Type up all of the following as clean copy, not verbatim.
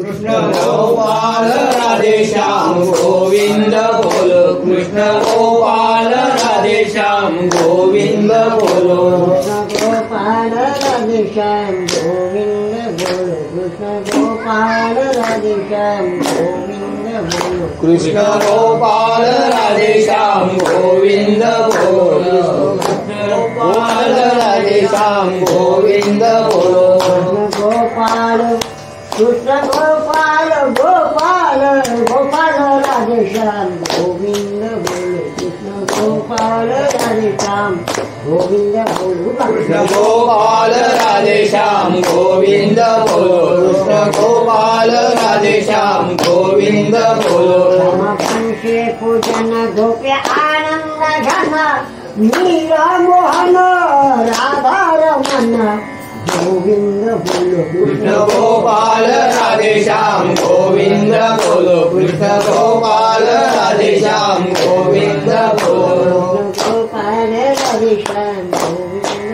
कृष्ण गोपाल राधेश्याम गोविंद बोलो, कृष्ण गोपाल राधेश्याम गोविंद बोलो, कृष्ण गोपाल राधेश्याम गोविंद बोलो, कृष्ण गोपाल राधेश्याम गोविंद बोलो, कृष्ण गोपाल राधेश्याम गोविंद बोलो, कृष्ण गोपाल राधेश्याम गोविंद बोलो, कृष्ण गोपाल कृष्ण गोपाल गोपाल गोपाल राधेश्याम गोविंद बोलो, कृष्ण गोपाल राधेश्याम गोविंद बोलो, कृष्ण गोपाल राधेश्याम गोविंद बोलो, कृष्ण गोपाल राधेश्याम गोविंद बोलो, पंशे पूजन झोपे आनंद घन नील मोहन राधा रमण गोविंद बोलो, कृष्ण गोपाल राधेश्याम गोविंद बोलो, कृष्ण गोपाल राधेश्याम गोविंद बोलो, गोपाल राधेश्याम गोविंद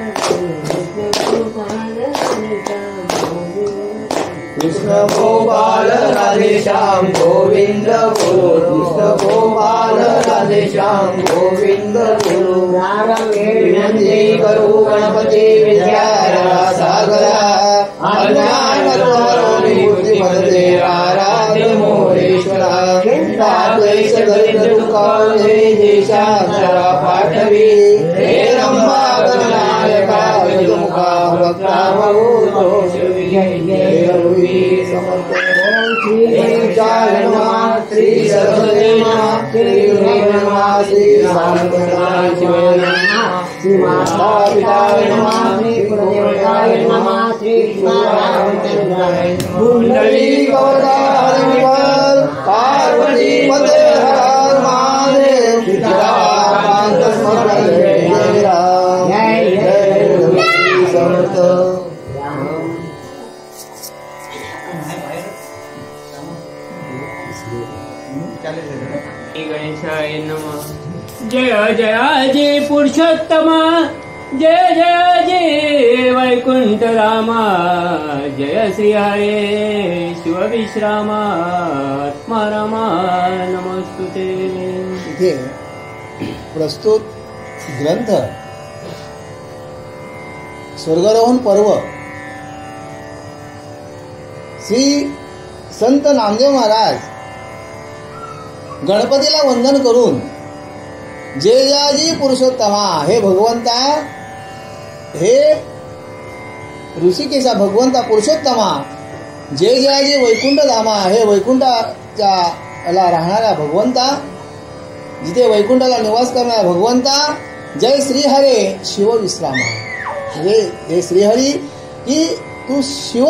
बोलो, कृष्ण गोपाल राधेश्याम गोविंद बोलो, कृष्ण गोपाल राधेश्याम गोविंद बोलो, नंदी करू गणपती विद्या सागरा अज्ञान बुद्धी मध्ये आराध्य मोरेश्वरा, चिंताक्लेश दरिद्र दुःखाले देशांतरा पाठवी, हे रंभा गणनायका विमुखा भक्ता बहु जय जय रघुवीर समर्थ, श्री गणेशाय नमः, श्री सरस्वती नमः, श्री गुरुवे नमः, श्री साईनाथाय नमः, श्री माता पिताय नमः, श्री गुरुदेवताय नमः, श्री नारायणाय कुंडली गौरवार पार्वती पते हर महादेव, सीताकांत स्मरण जय जय राम, जय जय रघुवीर समर्थ. गणेशाय नमः. जय जय जय पुरुषोत्तम, जय जय जय वैकुंठ रामा, जय श्री हरे शिव विश्रामा, आत्मा रामा नमस्तुते. इथे प्रस्तुत ग्रंथ स्वर्गारोहण पर्व श्री संत नामदेव महाराज गणपतीला वंदन करून जय जयाजी पुरुषोत्तमा, हे भगवंता, हे ऋषिकेशा भगवंता पुरुषोत्तमा, जय जयाजी वैकुंठ धामा, हे वैकुंठाच्या राहणाऱ्या भगवंता, जिथे वैकुंठाला निवास करणारा भगवंता, जय श्रीहरे शिव विश्रामा, हे श्रीहरी की तू शिव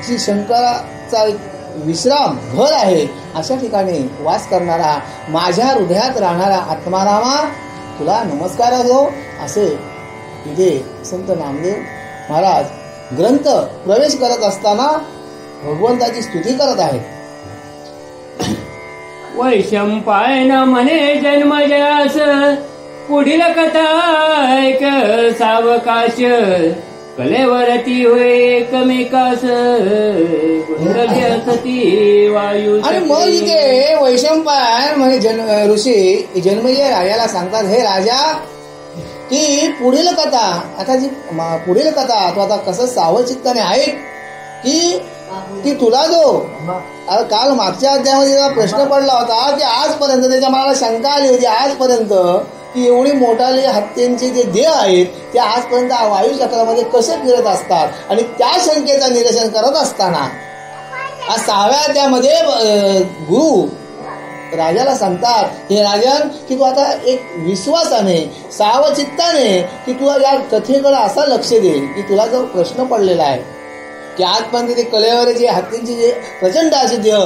श्री शंकराचा एक विश्राम घर आहे, अशा ठिकाणी वास करणारा, माझ्या हृदयात राहणारा आत्मारामा, तुला नमस्कार असो. असे इथे संत नामदेव महाराज ग्रंथ प्रवेश करत असताना भगवंताची स्तुती करत आहेत. वैशंपायन म्हणे जन्म जयास, पुढील कथा ऐक सावकाश, कलेवरती होय एकमेकास, गुंडली असती वायू. आणि मग इथे वैशंपायन म्हणजे ऋषी जन्मजय राजाला सांगतात, हे राजा, की पुढील कथा, आता जी पुढील कथा तू आता कसं सावधचित्ताने ऐक, की तुला जो काल मागच्या अध्यायामध्ये प्रश्न पडला होता की आजपर्यंत त्याच्या मनाला शंका आली होती आजपर्यंत की एवढी मोठाले हत्तींचे जे देह आहेत ते आजपर्यंत वायुचक्रामध्ये कसे फिरत असतात, आणि त्या शंकेचं निरसन करत असताना आज 6व्या अध्यायामध्ये गुरु राजाला सांगतात, हे राजन, की तू आता एक विश्वासाने सावचित्ताने की तू या कथेकडे असा लक्ष दे की तुला जो प्रश्न पडलेला आहे की आजपर्यंत ते कलेवर जे हत्तींचे जे प्रचंड असे देह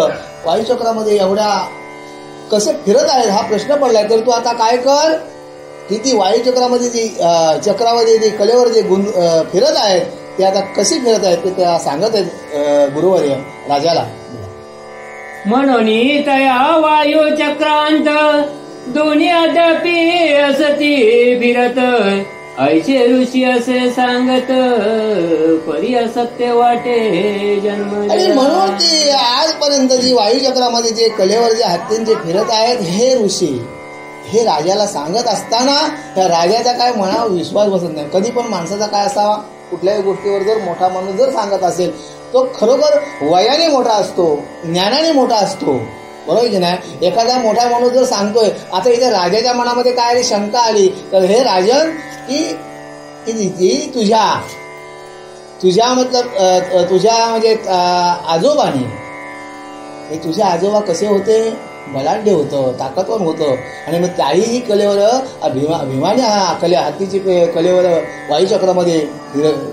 वायुचक्रामध्ये एवढ्या कसे फिरत आहेत हा प्रश्न पडलाय, तर तू आता काय कर की ती वायुचक्रामध्ये जी चक्रामध्ये जे कलेवर जे फिरत आहेत ते आता कसे फिरत आहेत ते त्या सांगत आहेत गुरुवर्य राजाला. म्हणून तया वायू चक्रांत दोन्ही अद्यापी असती फिरत, ऐसे ऋषी असे सांगत परी असत्य वाटे जन्म. आणि म्हणून ती आतापर्यंत जी वायुचक्रामध्ये जे कलेवर जे हत्तींचे फिरत आहेत हे ऋषी हे राजाला सांगत असताना त्या राजाचा काय मनावर विश्वास बसत नाही. कधी पण माणसाचा काय असावा, कुठल्याही गोष्टीवर जर मोठा माणूस जर सांगत असेल तो खरोखर वयाने मोठा असतो, ज्ञानाने मोठा असतो, बरोबर की नाही. एखादा मोठा माणूस जर सांगतोय, आता इथे राजाच्या मनामध्ये काय आली, शंका आली, तर हे राजन की तुझ्या मतलब तुझ्या म्हणजे आजोबाने, हे तुझे आजोबा कसे होते, बलाढ्य होतं, ताकदवर होतं, आणि मग त्याही कलेवर भीमाने हा हत्तीची कलेवर वायुचक्रामध्ये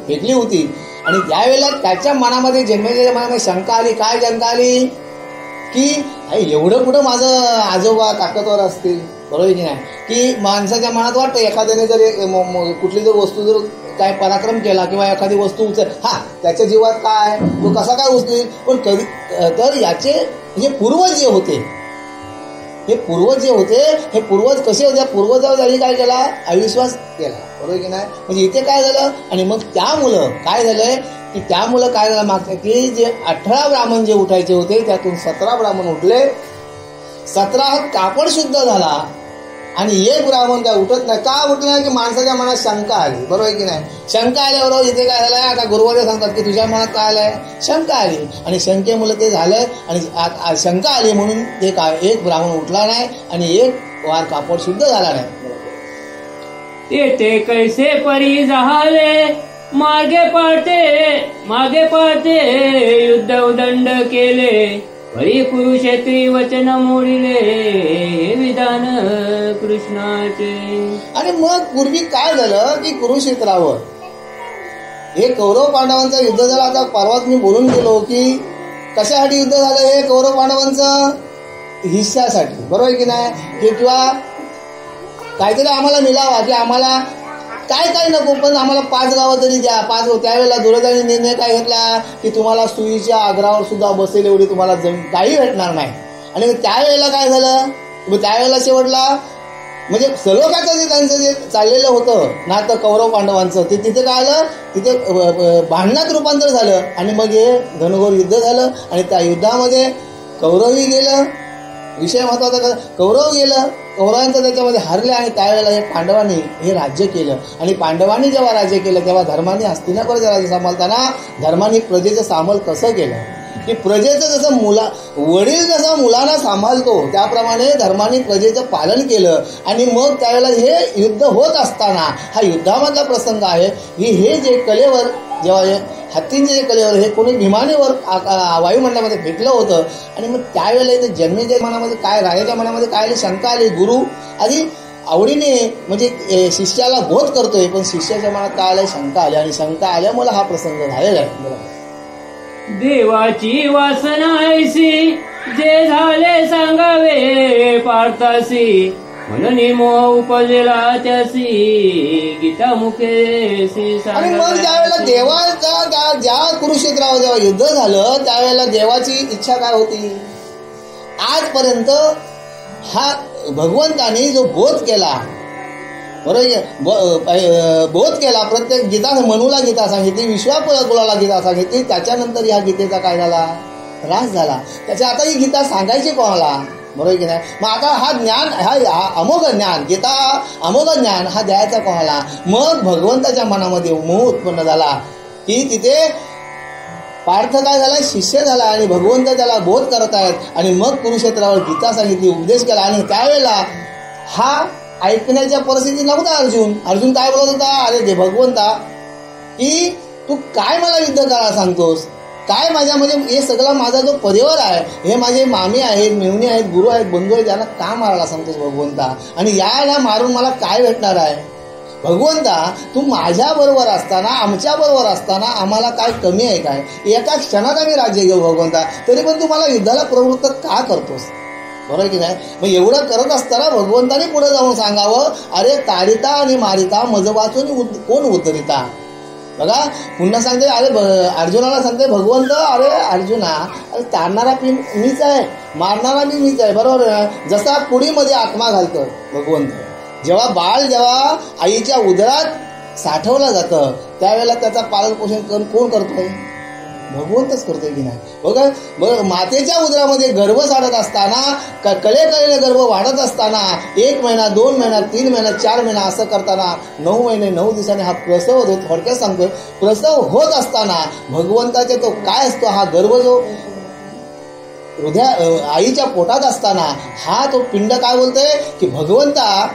फेकली होती. आणि त्यावेळेला त्याच्या मनामध्ये जन्मेच्या मनामध्ये शंका आली. काय शंका आली की एवढं कुठं माझं आजोबा ताकदवर असतील, बरोबर की नाही. की माणसाच्या मनात वाटतं एखाद्याने जर कुठली जर वस्तू जर काय पराक्रम केला किंवा एखादी वस्तू त्याच्या जीवात काय तो कसा काय उचलेल. पण कधी तर याचे हे पूर्वज जे होते हे पूर्वज कसे होते, पूर्वजावर त्यांनी काय केला, अविश्वास केला, बरोबर की नाही. म्हणजे इथे काय झालं, आणि मग त्यामुळं काय झालंय की त्यामुळं काय झालं मागचं की जे 18 ब्राह्मण जे उठायचे होते त्यातून 17 ब्राह्मण उठले, 17 कापड शुद्ध झाला, आणि एक ब्राह्मण काय उठत नाही. का उठला की माणसाच्या मनात शंका आली, बरोबर की नाही. शंका आल्याबरोबर इथे काय झालंय, आता गुरुवार सांगतात की तुझ्या मनात काय आलंय, शंका आली, आणि शंकेमुळे ते झालंय. आणि शंका आली म्हणून ते काय एक ब्राह्मण उठला नाही आणि एक वार कापड शुद्ध झाला नाही. येते कैसे परी झाले मागे पाळते युद्ध उदंड केले, परी कुरुक्षेत्री वचन मोडिले, हे विधान कृष्णाचे. आणि मग पूर्वी काय झालं की कुरुक्षेत्रावर हे कौरव पांडवांचं युद्ध झालं. आता परवाच मी बोलून गेलो की कशासाठी युद्ध झालं, हे कौरव पांडवांचं हिस्सासाठी, बरोबर की नाही. की किंवा काहीतरी आम्हाला मिळावा, की आम्हाला काय नको पण आम्हाला 5 गावं तरी द्या, 5 गाव. त्यावेळेला दुर्योधनाने निर्णय काय घेतला की तुम्हाला सुईच्या आग्रावर सुद्धा बसेल एवढी तुम्हाला काही भेटणार नाही. आणि त्यावेळेला काय झालं, त्यावेळेला शेवटला म्हणजे सलोख्याचं जे त्यांचं जे चाललेलं होतं ना तर कौरव पांडवांचं ते तिथे काय आलं, तिथे भांडणात रूपांतर झालं. आणि मग हे घनघोर युद्ध झालं, आणि त्या युद्धामध्ये कौरवही गेलं, विषय महत्वाचा, कौरव गेलं, कौरवांचं त्याच्यामध्ये हरले. आणि त्यावेळेला हे पांडवांनी हे राज्य केलं. आणि पांडवांनी जेव्हा राज्य केलं तेव्हा धर्माने हस्तिनापुराचं राज्य सांभाळताना धर्माने प्रजेचं सांभाळ कसं केलं की प्रजेचं जसं वडील जसा मुलांना सांभाळतो त्याप्रमाणे धर्माने प्रजेचं पालन केलं. आणि मग त्यावेळेला हे युद्ध होत असताना हा युद्धामधला प्रसंग आहे की हे जे कलेवर जेव्हा हत्तींचे जे कलेवर हे कोणी विमानेवर वायुमंडळामध्ये फेकलं होतं. आणि मग त्यावेळेला इथे जन्मेच्या मनामध्ये काय, राजाच्या मनामध्ये काय आली, शंका आली. गुरु आधी आवडीने म्हणजे शिष्याला बोध करतोय, पण शिष्याच्या मनात काय आलंय, शंका आली, आणि शंका आल्यामुळे हा प्रसंग झालेला आहे. देवाची वासना ऐसी जे झाले सांगावे पार्थासी, म्हणून मोह उपजला त्यासी गीता मुखेसी. आणि मग ज्यावेळेला देवाचा ज्या कुरुक्षेत्रावर जेव्हा युद्ध झालं त्यावेळेला देवाची इच्छा काय होती, आजपर्यंत हा भगवंतानी जो बोध केला, बरोबर, बोध केला, प्रत्येक गीता मनुला गीता सांगितली, विश्वाकुलाला गीता सांगितली, त्याच्यानंतर या गीतेचा काय झाला, त्रास झाला. त्याच्या आता ही गीता सांगायची कोणाला, बरोबर की नाही. मग आता हा ज्ञान, हा अमोघ ज्ञान, गीता अमोघ ज्ञान हा द्यायचा कोणाला. मग भगवंताच्या मनामध्ये मोह उत्पन्न झाला की तिथे पार्थ काय झाला, शिष्य झाला, आणि भगवंत त्याला बोध करत आहेत. आणि मग कुरुक्षेत्रावर गीता सांगितली, उपदेश केला. आणि त्यावेळेला हा ऐकण्याच्या परिस्थिती नव्हता अर्जुन काय बोलत होता, अरे दे भगवंता की तू काय मला युद्ध करायला सांगतोस, काय माझ्या म्हणजे हे सगळा माझा जो परिवार आहे, हे माझे मामे आहेत, मेहुणे आहेत, गुरु आहेत, बंधू आहेत, यांना का मारायला सांगतोस भगवंता, आणि याला मारून मला काय भेटणार आहे. भगवंता तू माझ्या बरोबर असताना, आमच्या बरोबर असताना आम्हाला काय कमी आहे काय, एका क्षणात आम्ही राज्य घेऊ भगवंता, तरी पण तू मला युद्धाला प्रवृत्त का करतोस, बरोबर की नाही. मग एवढं करत असताना भगवंताने पुढे जाऊन सांगावं, अरे तारिता आणि मारिता मज वाचून कोण उतरिता. बघा पुन्हा सांगते, अरे अर्जुनाला सांगते भगवंत, अरे अर्जुना, अरे तारणारा मीच आहे, मारणारा मीच आहे, बरोबर. जसा पुडीमध्ये आत्मा घालतं भगवंत, जेव्हा बाळ जेव्हा आईच्या उदरात साठवलं जातं त्यावेळेला त्याचा पालन पोषण कोण करतोय, भगवंतच करतोय की नाही. बघा मातेच्या उदरामध्ये गर्भ साडत असताना कलेकलेने गर्भ वाढत असताना 1 महिना 2 महिना 3 महिना 4 महिना असं करताना 9 महिने 9 दिवसांनी हा प्रसव होतो. थोडक्यात सांगतोय, प्रसव होत असताना भगवंताचा तो काय असतो, हा गर्भ जो आईच्या पोटात असताना हा तो पिंड काय बोलतोय की भगवंता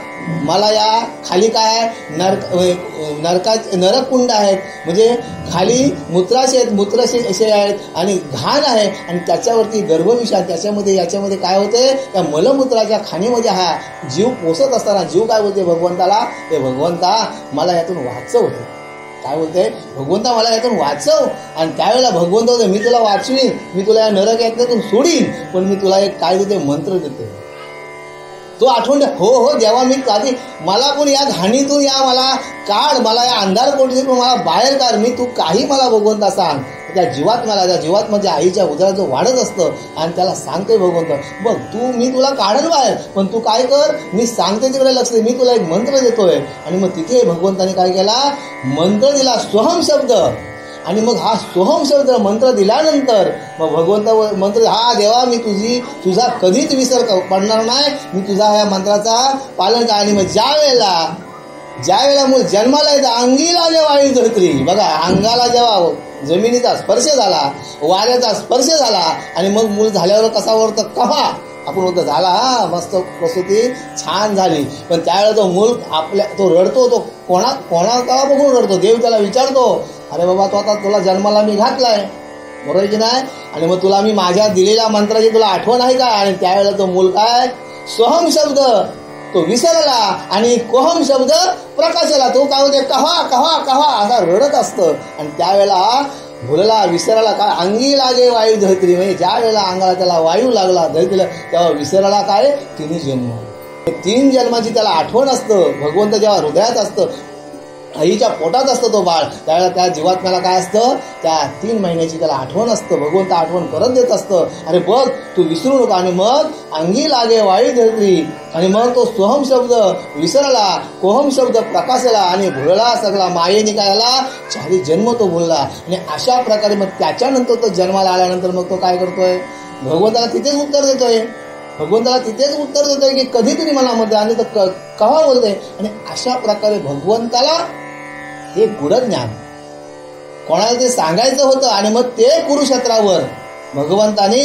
मला या खाली काय नरक कुंड आहेत, म्हणजे खाली मूत्राशय आहेत, मूत्राशय आहेत आणि घाण आहे आणि त्याच्यावरती गर्भविषाण, त्याच्यामध्ये याच्यामध्ये काय होते, त्या मलमूत्राच्या खाणीमध्ये हा जीव पोसत असताना जीव काय बोलते भगवंताला, हे भगवंता मला यातून वाचव. काय बोलते भगवंता मला यातून वाचव. आणि त्यावेळेला भगवंत होते मी तुला वाचवीन, मी तुला या नरक यातून सोडीन, पण मी तुला एक काय देते, मंत्र देते. तो आठवण द्या. हो हो देवा, मी आधी मला पण या घाणीतून या मला काढ, मला या अंधार कोठीतून मला बाहेर काढ, मी तू काही मला भगवंता सांग. त्या जीवात म्हणजे आईच्या उदरात जो वाढत असतं आणि त्याला सांगतोय भगवंत बघ मी तुला काढन बाहेर, पण तू काय कर, मी सांगते तिकडे लक्ष दे, मी तुला एक मंत्र देतोय. आणि मग तिथे भगवंताने काय केला, मंत्र दिला, सोहम शब्द. आणि मग हा सोहम शब्द मंत्र दिल्यानंतर मग भगवंत मंत्र, हा देवा मी तुझा कधीच विसर पडणार नाही, मी तुझा या मंत्राचा पालन कर. आणि मग ज्या वेळेला मूल जन्माला येतं, अंगीला जेव्हा वायू धरत्री, बघा अंगाला जेव्हा जमिनीचा स्पर्श झाला, वाऱ्याचा स्पर्श झाला आणि मग मूल झाल्यावर कसा वरतं कव्हा आपण होतं झाला, हा मस्त प्रसूती छान झाली. पण त्यावेळेला तो मूल तो रडतो, तो कोणाला बघून रडतो, देव त्याला विचारतो, अरे बाबा तो आता तुला जन्माला मी घातलाय, बरोबर की नाही, आणि मग तुला मी माझ्या दिलेल्या मंत्राची तुला आठवण आहे काय. आणि त्यावेळेला तो मूल काय, सोहम शब्द तो विसरला आणि कोहम शब्द प्रकाशला, तो काय होते कव्हा कव्हा कव्हा असा रडत असतं. आणि त्यावेळेला भुलला विसराला काय, अंगी लागे वायू धरित्री, म्हणजे ज्या वेळेला अंगाला त्याला वायू लागला धरित्रीला, तेव्हा विसराला काय 3 जन्म. 3 जन्माची त्याला आठवण असतं. भगवंत जेव्हा हृदयात असतं, आईच्या पोटात असतं तो बाळ, त्यावेळेला त्या जीवात्म्याला काय असतं, त्या 3 महिन्याची त्याला आठवण असतं. भगवंत आठवण करत देत असतं, अरे बघ तू विसरू नका. आणि मग अंगी लागे वायू धरित्री, आणि मग तो सोहम शब्द विसरला, कोहम शब्द प्रकाशला आणि भुलला सगळा मायेने काय झाला, 4 जन्म तो भुलला. आणि अशा प्रकारे मग त्याच्यानंतर तो जन्माला आल्यानंतर मग तो काय करतोय, भगवंताला तिथेच उत्तर देतोय. की कधी तुम्ही मला मध्ये आणि तर कव्हा बोलतोय. आणि अशा प्रकारे भगवंताला हे गुढज्ञान कोणाला ते सांगायचं होतं. आणि मग ते कुरुक्षेत्रावर भगवंताने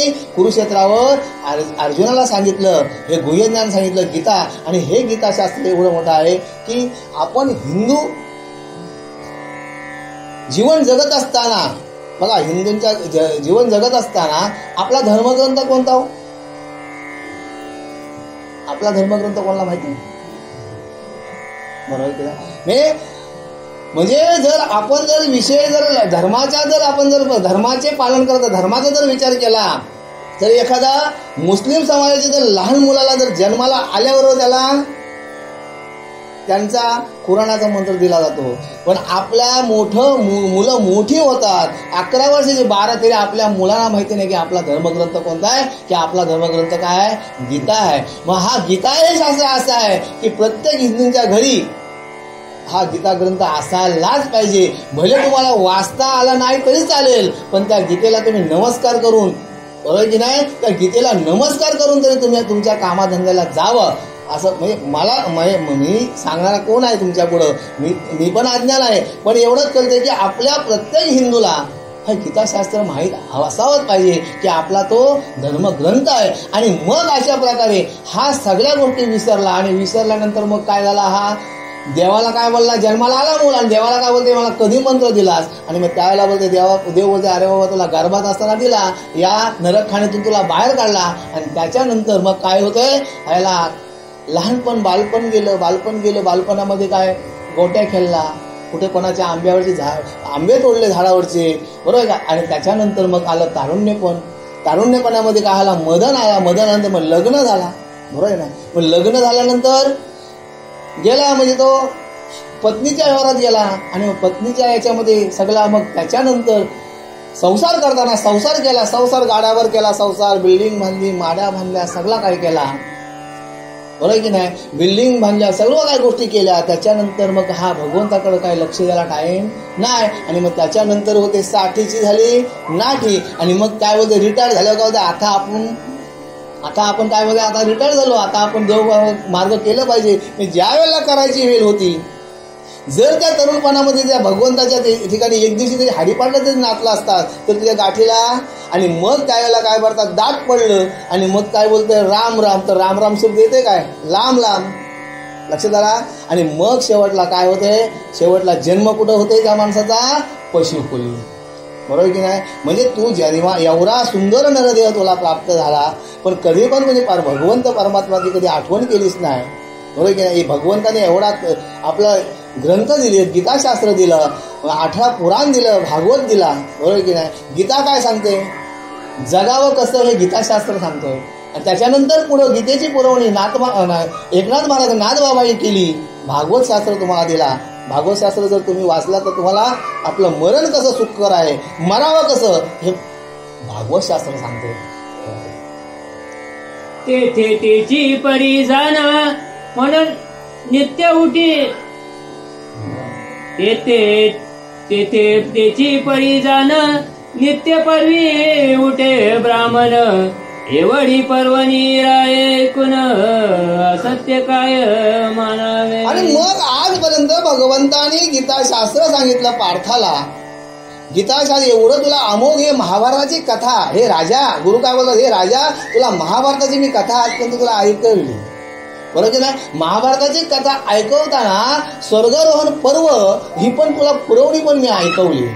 अर्जुनाला सांगितलं, हे गुह्यज्ञान सांगितलं गीता. आणि हे गीताशास्त्र एवढं मोठं आहे की आपण हिंदू जीवन जगत असताना, बघा हिंदूंच्या जीवन जगत असताना आपला धर्मग्रंथ कोणता हो, आपला धर्मग्रंथ कोणाला माहिती, बरोबर. म्हणजे जर आपण विषय धर्माच्या आपण धर्माचे पालन करत, धर्माचा जर विचार केला तर एखादा मुस्लिम समाजाच्या जर लहान मुलाला जर जन्माला आल्याबरोबर त्यांचा कुराणाचा मंत्र दिला जातो. पण आपल्या मुलं मोठी होतात, 11 वर्षाचे 12, तरी आपल्या मुलांना माहिती नाही की आपला धर्मग्रंथ कोणता आहे, की आपला धर्मग्रंथ काय आहे, गीता आहे. मग हा गीता हे शास्त्र असं आहे की प्रत्येक हिंदूंच्या घरी हा गीता ग्रंथ असायलाच पाहिजे. भले तुम्हाला वाचता आला नाही तरी चालेल, पण त्या गीतेला तुम्ही नमस्कार करून, बरोबर की नाही, त्या गीतेला नमस्कार करून तरी तुम्ही तुमच्या कामाधंद्याला जावं. असं म्हणजे मी सांगणारा कोण आहे तुमच्या पुढं, मी पण अज्ञान आहे, पण एवढंच कळतंय की आपल्या प्रत्येक हिंदूला हे गीताशास्त्र माहीत असावंच पाहिजे की आपला तो धर्मग्रंथ आहे. आणि मग अशा प्रकारे हा सगळ्या गोष्टी विसरला. आणि विसरल्यानंतर मग काय झाला, हा देवाला काय बोलला, जन्माला आला मुल, आणि देवाला काय बोलते, मला कधी मंत्र दिलास. आणि मग त्यावेळेला बोलते देव बोलते, अरे बाबा तुला गर्भात असताना दिला, या नरकखान्यातून तुला बाहेर काढला. आणि त्याच्यानंतर मग काय होतंय, याला लहानपण बालपण गेलं. बालपणामध्ये काय गोट्या खेळला, कुठे कोणाच्या आंब्यावरचे आंबे तोडले झाडावरचे, बरोबर का. आणि त्याच्यानंतर मग आलं तारुण्यपणामध्ये काय आला, मदन आला. मदनानंतर मग लग्न झाला, बरोबर ना. मग लग्न झाल्यानंतर गेला म्हणजे तो पत्नीच्या व्यवहारात गेला. आणि पत्नीच्या याच्यामध्ये सगळा, मग त्याच्यानंतर संसार करताना संसार केला, संसार गाड्यावर केला, संसार बिल्डिंग बांधली, माड्या बांधल्या, सगळा काय केला. बरोबर की नाही. बिल्डिंग बांधल्या, सर्व काही गोष्टी केल्या. त्याच्यानंतर मग हा भगवंताकडे काय लक्ष द्यायला टाइम नाही. आणि मग त्याच्यानंतर होते 60ची झाली नाठी. आणि मग काय बोलते रिटायर झाल्यावर काय होतं, आता आपण काय बोलतो, आता रिटायर झालो, आता आपण देव मार्ग केलं पाहिजे. ज्या वेळेला करायची वेळ होती, जर त्या तरुणपणामध्ये त्या भगवंताच्या ठिकाणी एक दिवशी तरी हरिपाठात जरी नाचला असतात तर तुझ्या गाठीला. आणि मग त्यावेळेला काय करतात, दाट पडलं. आणि मग काय बोलतंय राम राम, तर राम राम शब्द येते काय, लांब लांब, लक्षात आला. आणि मग शेवटला काय होतंय, शेवटला जन्म कुठं होतोय त्या माणसाचा, पशुकुली. बरोबर की नाही. म्हणजे तू जेव्हा एवढा सुंदर नरदेह तुला प्राप्त झाला, पण कधी पण म्हणजे भगवंत परमात्माची कधी आठवण केलीच नाही. बरोबर की नाही. भगवंताने एवढा आपला ग्रंथ दिले, गीताशास्त्र दिलं, 18 पुराण दिलं, भागवत दिला. बरोबर की नाही. गीता काय सांगते, जगावं कसं हे गीताशास्त्र सांगतोय. आणि त्याच्यानंतर पुढं गीतेची पुरवणी एकनाथ महाराज नाथबाबांनी केली. भागवत शास्त्र तुम्हाला दिला. भागवत शास्त्र जर तुम्ही वाचला तर तुम्हाला आपलं मरण कसं सुखकर आहे, मरावं कसं, हे भागवत शास्त्र सांगते. तेथे तेची परी जाणा म्हणून नित्य उठी, तेथे तेची परी जाण नित्य परवी उठे ब्राह्मण. एवढी पर्वणी राय कुण असत्य काय मानावे. आणि मग आजपर्यंत भगवंतानी गीताशास्त्र सांगितलं पार्थाला. गीताशास्त्र एवढं तुला अमोघ, हे महाभारताची कथा, हे राजा गुरु काय बोलतात, हे राजा तुला महाभारताची मी कथा आजपर्यंत तुला ऐकवली. बरोबर की नाही. महाभारताची कथा ऐकवताना स्वर्गारोहण पर्व ही पण तुला पुरवणी पण मी ऐकवली.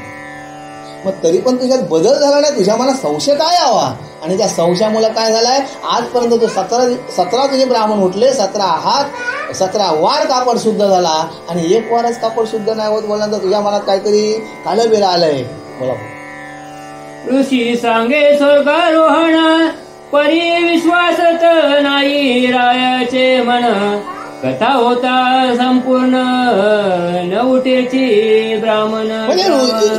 मग तरी पण तुझ्यात बदल झाला नाही, तुझ्या मनात संशय काय यावा. आणि त्या संशयामुळे काय झालाय, आजपर्यंत तो 17 तुझे ब्राह्मण उठले, 17 हात 17 वार कापड शुद्ध झाला. आणि एक वारच कापड शुद्ध नाही होत बोलल्यानंतर तुझ्या मनात काहीतरी कालबेला आलंय. बोला. ऋषी सांगे स्वर्गारोहण परी विश्वासत नाही रायाचे मन. कथा होता संपूर्ण न उठेची ब्राह्मण. म्हणजे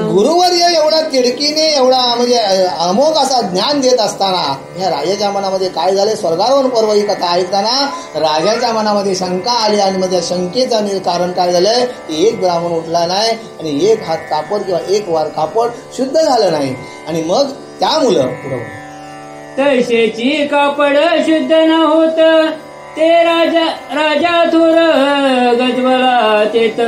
गुरुवर्य एवढा तिडकीने एवढा म्हणजे अमोघ असा ज्ञान देत असताना ह्या राजाच्या मनामध्ये काय झाले, स्वर्गारोहण पर्व ही कथा ऐकताना राजाच्या मनामध्ये शंका आली. आणि मग त्या शंकेचं कारण काय झालंय की एक ब्राह्मण उठला नाही आणि एक हात कापड किंवा एक वार कापड शुद्ध झालं नाही. आणि मग त्यामुळं बरोबर तैसेची कापड शुद्ध न होत, ते राजा थोर गजबला तेत.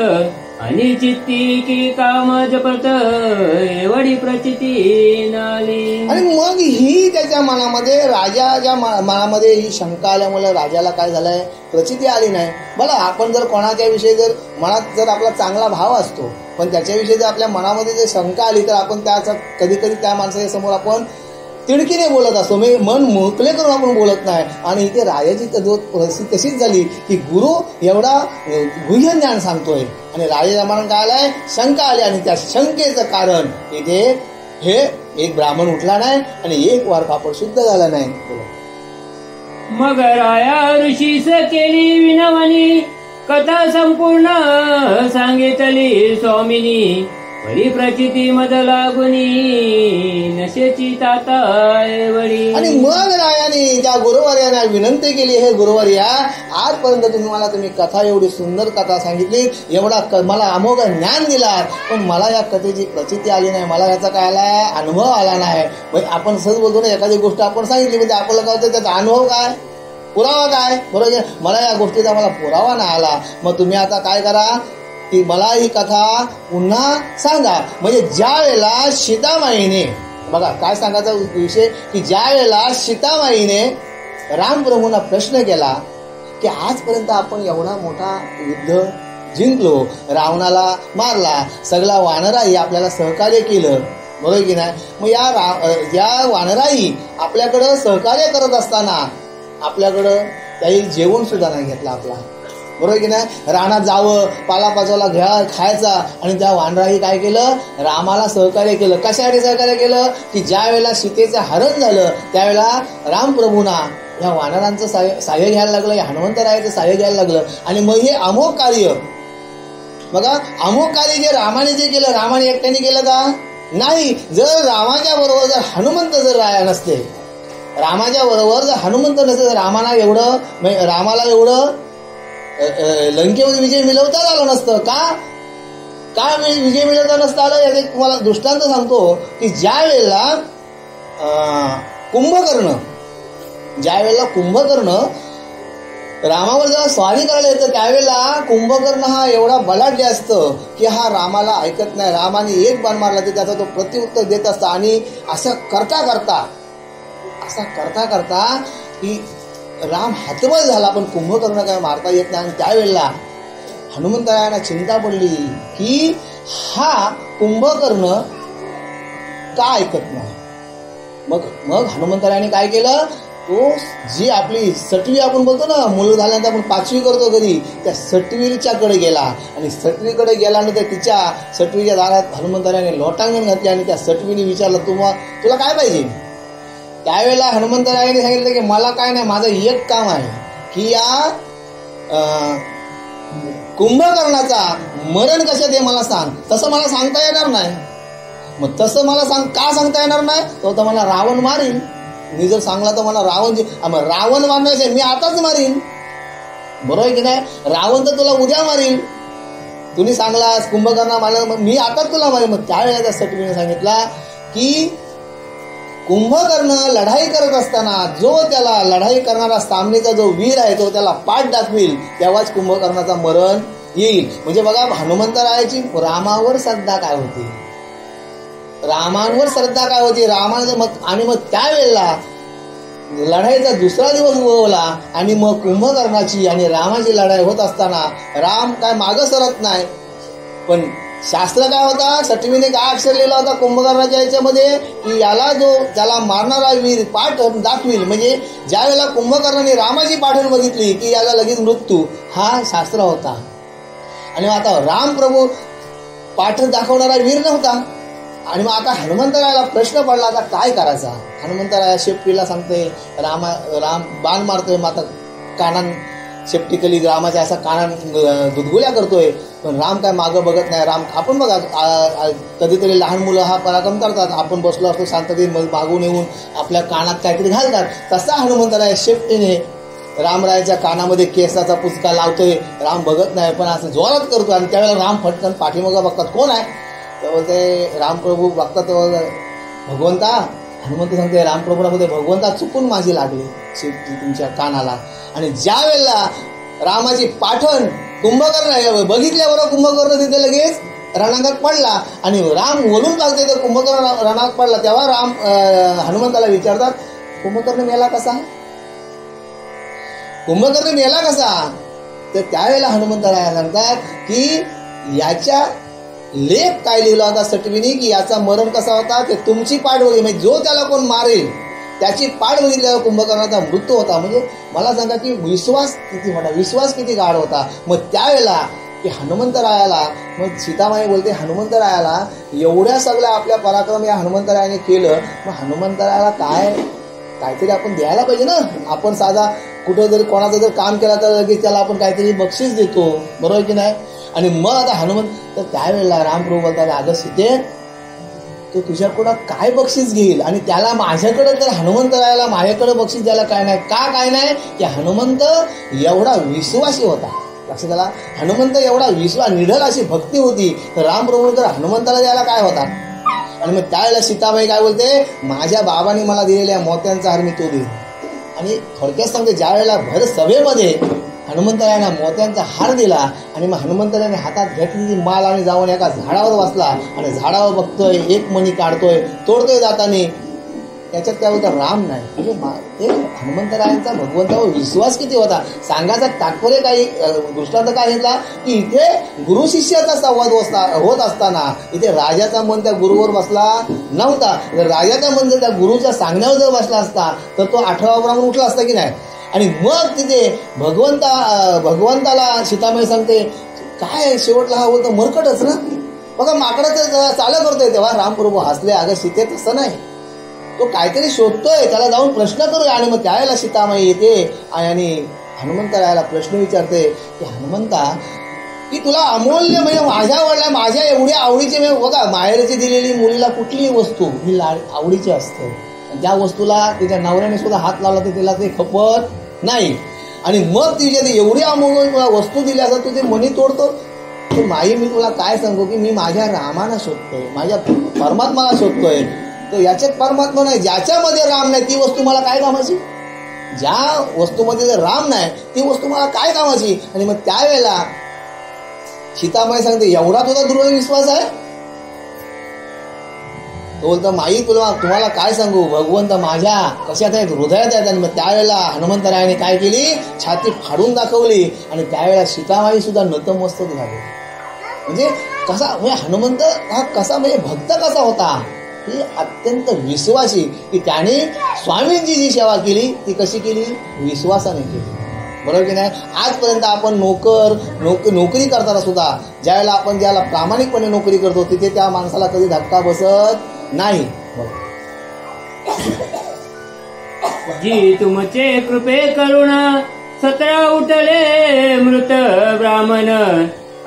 आणि चित्ती की काम जपत एवढी प्रचिती नाली. आणि मग ही त्याच्या मनामध्ये, राजाच्या मनामध्ये ही शंका आल्यामुळे राजाला काय झालंय, प्रचिती आली नाही. बघा, आपण जर कोणाच्या विषयी जर मनात जर आपला चांगला भाव असतो, पण त्याच्याविषयी जर आपल्या मनामध्ये जर शंका आली तर आपण त्याचा कधी कधी त्या माणसाच्या समोर आपण तिडकीने बोलत असतो, म्हणजे मन मोकळे करून आपण बोलत नाही. आणि इथे राजाची परिस्थिती तशीच झाली की गुरु एवढा गुह्य ज्ञान सांगतोय आणि राजाच्या मनात काय आलाय, शंका आली. आणि त्या शंकेचं कारण इथे हे एक ब्राह्मण उठला नाही आणि एक वार कापड शुद्ध झाला नाही. मग राया ऋषीस केली विनवणी, कथा संपूर्ण सांगितली स्वामिनी. परी प्रचिती मद लागुनी नशेची ताता वडी. आणि मग रायाने त्या गुरुवर्याने विनंती केली, हे गुरुवर्या, आजपर्यंत तुम्ही कथा एवढी सुंदर कथा सांगितली, एवढा मला अमोघ ज्ञान दिला, पण मला या कथेची प्रचिती आली नाही, मला याचा काय आला, अनुभव आला नाही. म्हणजे आपण सहज बोलतो ना, एखादी गोष्ट आपण सांगितली म्हणजे आपल्याला काय होतं, त्याचा अनुभव काय, पुरावा काय. बरोबर, मला या गोष्टीचा मला पुरावा नाही आला. मग तुम्ही आता काय करा की मला ही कथा पुन्हा सांगा. म्हणजे ज्या वेळेला सीतामाईने, बघा काय सांगायचा विषय, की ज्या वेळेला सीतामाईने रामप्रभूंना प्रश्न केला की आजपर्यंत आपण एवढा मोठा युद्ध जिंकलो, रावणाला मारला, सगळा वानराई आपल्याला सहकार्य केलं, बरोबर की नाही. मग या वानराई आपल्याकडं सहकार्य करत असताना आपल्याकडं काही जेवण सुद्धा नाही घेतला आपला, बरोबर की नाही. रानात जावं, पालापाचोला खायचा. आणि त्या वानराई काय केलं, रामाला सहकार्य केलं. कशासाठी सहकार्य केलं, की ज्या वेळेला सीतेचं हरण झालं त्यावेळेला रामप्रभूंना या वानरांचं साह्य घ्यायला लागलं, या हनुमंतरायाचं साह्य घ्यायला लागलं. आणि मग हे अमोघ कार्य, बघा अमोघ कार्य जे रामाने जे केलं, रामाने एकट्याने केलं का नाही. जर रामाच्या बरोबर जर हनुमंत जर राया नसते रामाच्या बरोबर जर हनुमंत नसतं रामाला एवढं लंकेमध्ये विजय मिळवता आलं नसतं. का विजय मिळवता नसतं आलं याचे तुम्हाला दृष्टांत सांगतो की ज्या वेळेला कुंभकर्ण रामावर जेव्हा स्वारी करायला येतं त्यावेळेला कुंभकर्ण हा एवढा बलाढ्य असतं की हा रामाला ऐकत नाही. रामाने एक बाण मारला तर त्याचा तो प्रत्युत्तर देत असता आणि असं करता करता की राम हतबल झाला पण कुंभकर्ण काय मारता येत नाही. आणि त्यावेळेला हनुमंतरायांना चिंता पडली की हा कुंभकर्ण का ऐकत नाही. मग हनुमंतरायांनी काय केलं, तो जी आपली सटवी आपण बोलतो ना, मुलं झाल्यानंतर आपण 5वी करतो घरी, त्या सटवीच्या कडे गेला आणि सटवीकडे गेल्यानंतर तिच्या सटवीच्या दारात हनुमंतरायाने लोटांगण घातले आणि त्या सटवीने विचारलं तुला काय पाहिजे. त्यावेळेला हनुमंतरायाने सांगितलं की मला काय नाही, माझं एक काम आहे की या कुंभकर्णाचा मरण कशात हे मला सांग. तसं मला सांगता येणार नाही. मग तसं मला का सांगता येणार नाही, तो तर मला रावण मारील. मी जर सांगला तर मला रावण मारण्याचे मी आताच मारीन, बरोबर की नाही. रावण तर तुला उद्या मारील. तुम्ही सांगलास कुंभकर्णा मारला मी आताच तुला मारीन. मग त्यावेळेला त्या सटवीने सांगितला की कुंभकर्ण लढाई करत असताना जो त्याला लढाई करणारा सामनेचा जो वीर आहे तो त्याला पाठ दाखविल तेव्हाच कुंभकर्णाचा मरण येईल. म्हणजे बघा हनुमंतरायाची रामावर श्रद्धा काय होती, मग त्यावेळेला लढाईचा दुसरा दिवस उगवला आणि मग कुंभकर्णाची आणि रामाची लढाई होत असताना राम काय मागं सरत नाही. पण शास्त्र काय होता, सटवीने काय अक्षर लिहिला होता कुंभकर्णाच्या याच्यामध्ये की याला जो त्याला मारणारा वीर पाठ दाखविल. म्हणजे ज्या वेळेला कुंभकर्णाने रामाची पाठण बघितली की याला लगेच मृत्यू, हा शास्त्र होता. आणि आता राम प्रभू पाठ दाखवणारा वीर नव्हता. आणि मग आता हनुमंतरायाला प्रश्न पडला आता काय करायचा. हनुमंतराया शेपटीला सांगते, राम बाण मारतोय, मग आता कानान शेपटीकली रामाच्या असा कानान गुदगुल्या करतोय, पण राम काय मागं बघत नाही. राम आपण बघा कधीतरी लहान मुलं हा पराक्रम करतात, आपण बसलो असतो शांततेत मागून येऊन आपल्या कानात काहीतरी घालतात. तसा हनुमंतराया शेपटीने रामरायाच्या कानामध्ये केसाचा पुचका लावतोय. राम बघत नाही पण असं जोरात करतो. आणि त्यावेळेला राम फटकन पाठीमागं बघतात कोण आहे, तेव्हा ते रामप्रभू बघतात तेव्हा भगवंता, हनुमंत सांगते रामप्रभूमध्ये भगवंता चुकून माझी लागली शेपटी तुमच्या कानाला. आणि ज्या वेळेला रामाची पाठण कुंभकर्ण बघितल्याबरोबर कुंभकर्ण तिथे लगेच रणांगणात पडला आणि राम बोलून लागते तर कुंभकर्ण रणात पडला. तेव्हा राम हनुमंताला विचारतात कुंभकर्ण मेला कसा. तर त्यावेळेला हनुमंताला सांगतात की याच्या लेख काय लिहिला होता सटवीने की याचा मरण कसा होता ते तुमची पाठ बघितली, म्हणजे जो त्याला कोण मारेल त्याची पाठ बघितल्यावर कुंभकर्णाचा मृत्यू होता. म्हणजे मला सांगा की विश्वास किती गाढ होता. मग त्यावेळेला की हनुमंतरायाला मग सीतामाई बोलते हनुमंतरायाला एवढ्या सगळ्या आपल्या पराक्रम या हनुमंतरायाने केलं, मग हनुमंतरायाला काहीतरी आपण द्यायला पाहिजे ना. आपण साधा कुठं जरी कोणाचं जर काम केला तर लगेच त्याला आपण काहीतरी बक्षीस देतो, बरोबर की नाही. आणि मग आता हनुमंत तर त्यावेळेला रामप्रभू बोलतात अगं सीते तो तुझ्याकडं काय बक्षीस घेईल. आणि त्याला माझ्याकडे तर हनुमंतरायाला माझ्याकडे बक्षीस द्यायला काय नाही की हनुमंत एवढा विश्वासी होता. लक्षात आला, हनुमंत एवढा निढळ अशी भक्ती होती तर रामप्रभू तर हनुमंताला द्यायला काय होता. आणि मग त्यावेळेला सीताबाई काय बोलते माझ्या बाबांनी मला दिलेल्या मोत्यांचा हार मी तो देईन. आणि थोडक्यात सांगते ज्या वेळेला भर सभेमध्ये हनुमंतरायाने मोत्यांचा हार दिला आणि मग हनुमंतरायाने हातात घेतलेली माल आणि जाऊन एका झाडावर बसला आणि झाडावर बघतोय एक मणी काढतोय तोडतोय जाताना, त्याच्यात काय होतं राम नाही. म्हणजे हनुमंतरायांचा भगवंतावर विश्वास किती होता. सांगायचा तात्पर्य काही दृष्टांत काय घेतला की इथे गुरु शिष्याचा संवाद होत असताना इथे राजाचा मन त्या गुरुवर बसला नव्हता. जर राजाचा मन जर त्या गुरुच्या सांगण्यावर जर बसला असता तर तो 8वा ब्राह्मण उठला असता की नाही. आणि मग तिथे भगवंताला सीतामाई सांगते काय शेवटला हा बोलतो मरकटच ना, बघा माकडाचं चालं करतोय. तेव्हा रामप्रभू हसले अगं सीते तसं नाही, तो काहीतरी शोधतोय त्याला जाऊन प्रश्न करूया. आणि मग त्यावेळेला सीतामाई येते आणि हनुमंतरायाला प्रश्न विचारते की हनुमंता की तुला अमूल्य म्हणजे माझ्या एवढ्या आवडीचे बघा माहेरची दिलेली मुलीला कुठलीही वस्तू ही आवडीची असते. त्या वस्तूला तिच्या नवऱ्याने सुद्धा हात लावला तर तिला ते खपत नाही. आणि मग तिच्या एवढी अमोघ तुला वस्तू दिली असं तू ते मनी तोडतो. तर माई मी तुला काय सांगू की मी माझ्या रामाला शोधतोय, माझ्या परमात्माला शोधतोय. तर याच्यात परमात्मा नाही, ज्याच्यामध्ये राम नाही ती वस्तू मला काय कामाची. ज्या वस्तूमध्ये जर राम नाही ती वस्तू मला काय कामाची. आणि मग त्यावेळेला सीतामाई सांगते एवढा तुझा दृढ विश्वास आहे. तो बोलतो माई तुम्हाला काय सांगू, भगवंत माझ्या कशात आहेत, हृदयात आहेत. आणि मग त्यावेळेला हनुमंतरायाने काय केली, छाती फाडून दाखवली. आणि त्यावेळेला सीतामाई सुद्धा नतमस्तक झाली. म्हणजे कसा म्हणजे हनुमंत हा कसा म्हणजे भक्त कसा होता, ही अत्यंत विश्वासी, की त्याने स्वामींची जी सेवा केली ती कशी केली, विश्वासाने केली. बरोबर की नाही. आजपर्यंत आपण नोकरी करताना सुद्धा ज्याला प्रामाणिकपणे नोकरी करतो तिथे त्या माणसाला कधी धक्का बसत नाही. जी तुमचे कृपे करुणा 17 उठले मृत ब्राह्मण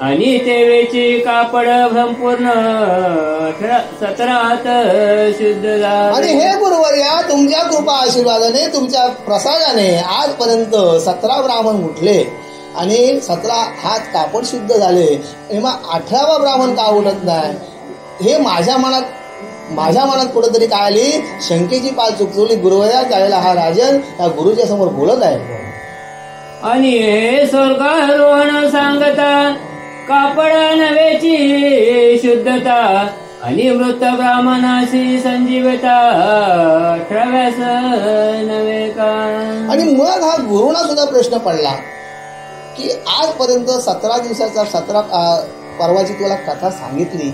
आणि तेवेची कापड संपूर्ण 17 शुद्ध झाले. आणि हे गुरुवर्या तुमच्या कृपा आशीर्वादाने तुमच्या प्रसादाने आजपर्यंत 17 ब्राह्मण उठले आणि 17 हात कापड शुद्ध झाले. आणि मग 18वा ब्राह्मण का उठत नाही, हे माझ्या मनात कुठेतरी काय आली, शंकेची पाल चुकचवली. गुरुवर्या त्यावेळेला हा राजन त्या गुरुच्या समोर बोलत आहे. आणि हे स्वर्गारोहण सांगता कापड नव्हेची शुद्धता आणि मृत ब्राह्मणाशी संजीवता 18व्यास नव्हे का. आणि मग हा गुरुना सुद्धा प्रश्न पडला की आजपर्यंत 17 दिवसाचा 17 परवाची तुला कथा सांगितली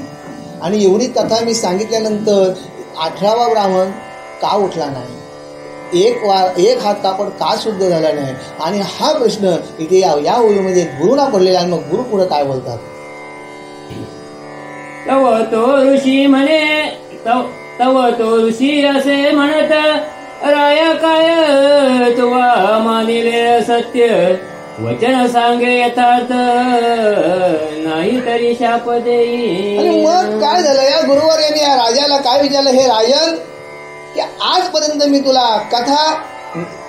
आणि एवढी कथा मी सांगितल्यानंतर 18वा ब्राह्मण का उठला नाही, एक हात कापड का शुद्ध झाला नाही. आणि हा प्रश्न इथे या ओळीमध्ये गुरुला पडलेला आहे. मग गुरु पुढे काय बोलतात, तव तो ऋषी असे म्हणत राया काय तुवा मानिले सत्य वचन सांगे यथार्थ नाही तरी शाप देई. आणि मग काय झालं, या गुरुवर यांनी या राजाला काय विचारलं, हे राजन की आजपर्यंत मी तुला कथा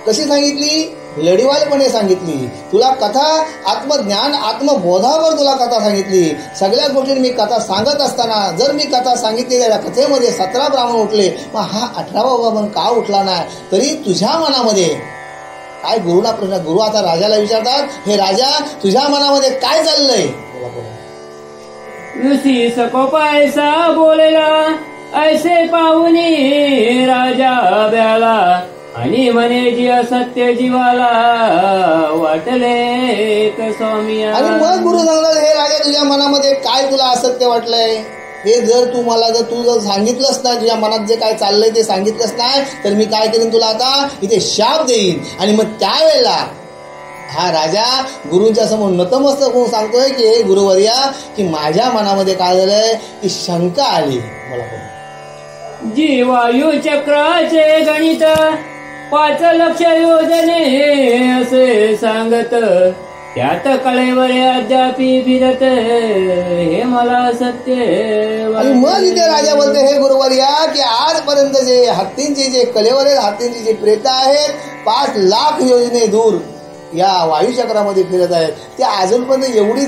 कशी सांगितली, लढीवालपणे सांगितली. तुला कथा आत्मज्ञान आत्मबोधावर तुला कथा सांगितली. सगळ्या गोष्टी मी कथा सांगत असताना जर मी कथा सांगितली त्या कथेमध्ये 17 ब्राह्मण उठले, मग हा 18वा ब्राह्मण का उठला नाही, तरी तुझ्या मनामध्ये काय. गुरुना प्रश्न, गुरु आता राजाला विचारतात, हे राजा तुझ्या मनामध्ये काय चाललंय. ऋषी सकोपा ऐसा बोलेला ऐसे पाहुनी राजा ब्याला आणि म्हणे जी असत्य जीवाला वाटले स्वामी. आणि मग गुरु सांगतात, हे राजा तुझ्या मनामध्ये काय तुला असत्य वाटलंय, हे जर तू जर सांगितलंच नाही, तुझ्या मनात जे काय चाललंय ते सांगितलंच नाही, तर मी काय करीन, तुला आता इथे शाप देईन. आणि मग त्यावेळेला हा राजा गुरूंच्या समोर नतमस्तक होऊन सांगतोय की हे गुरुवर्या की माझ्या मनामध्ये काय झालंय की शंका आली. मला जी वायू चक्राचे गणित 5 लक्ष योजने असे सांगत त्यात कळेवरे अद्यापी फिरत हे मला सत्य. आणि मग इथे राजा बोलते, हे गुरुवर्या की आजपर्यंत जे हत्तींची जे कलेवरे हत्तींची जी प्रेत आहेत 5 लाख योजने दूर या वायुचक्रामध्ये फिरत आहेत, ते अजूनपर्यंत एवढी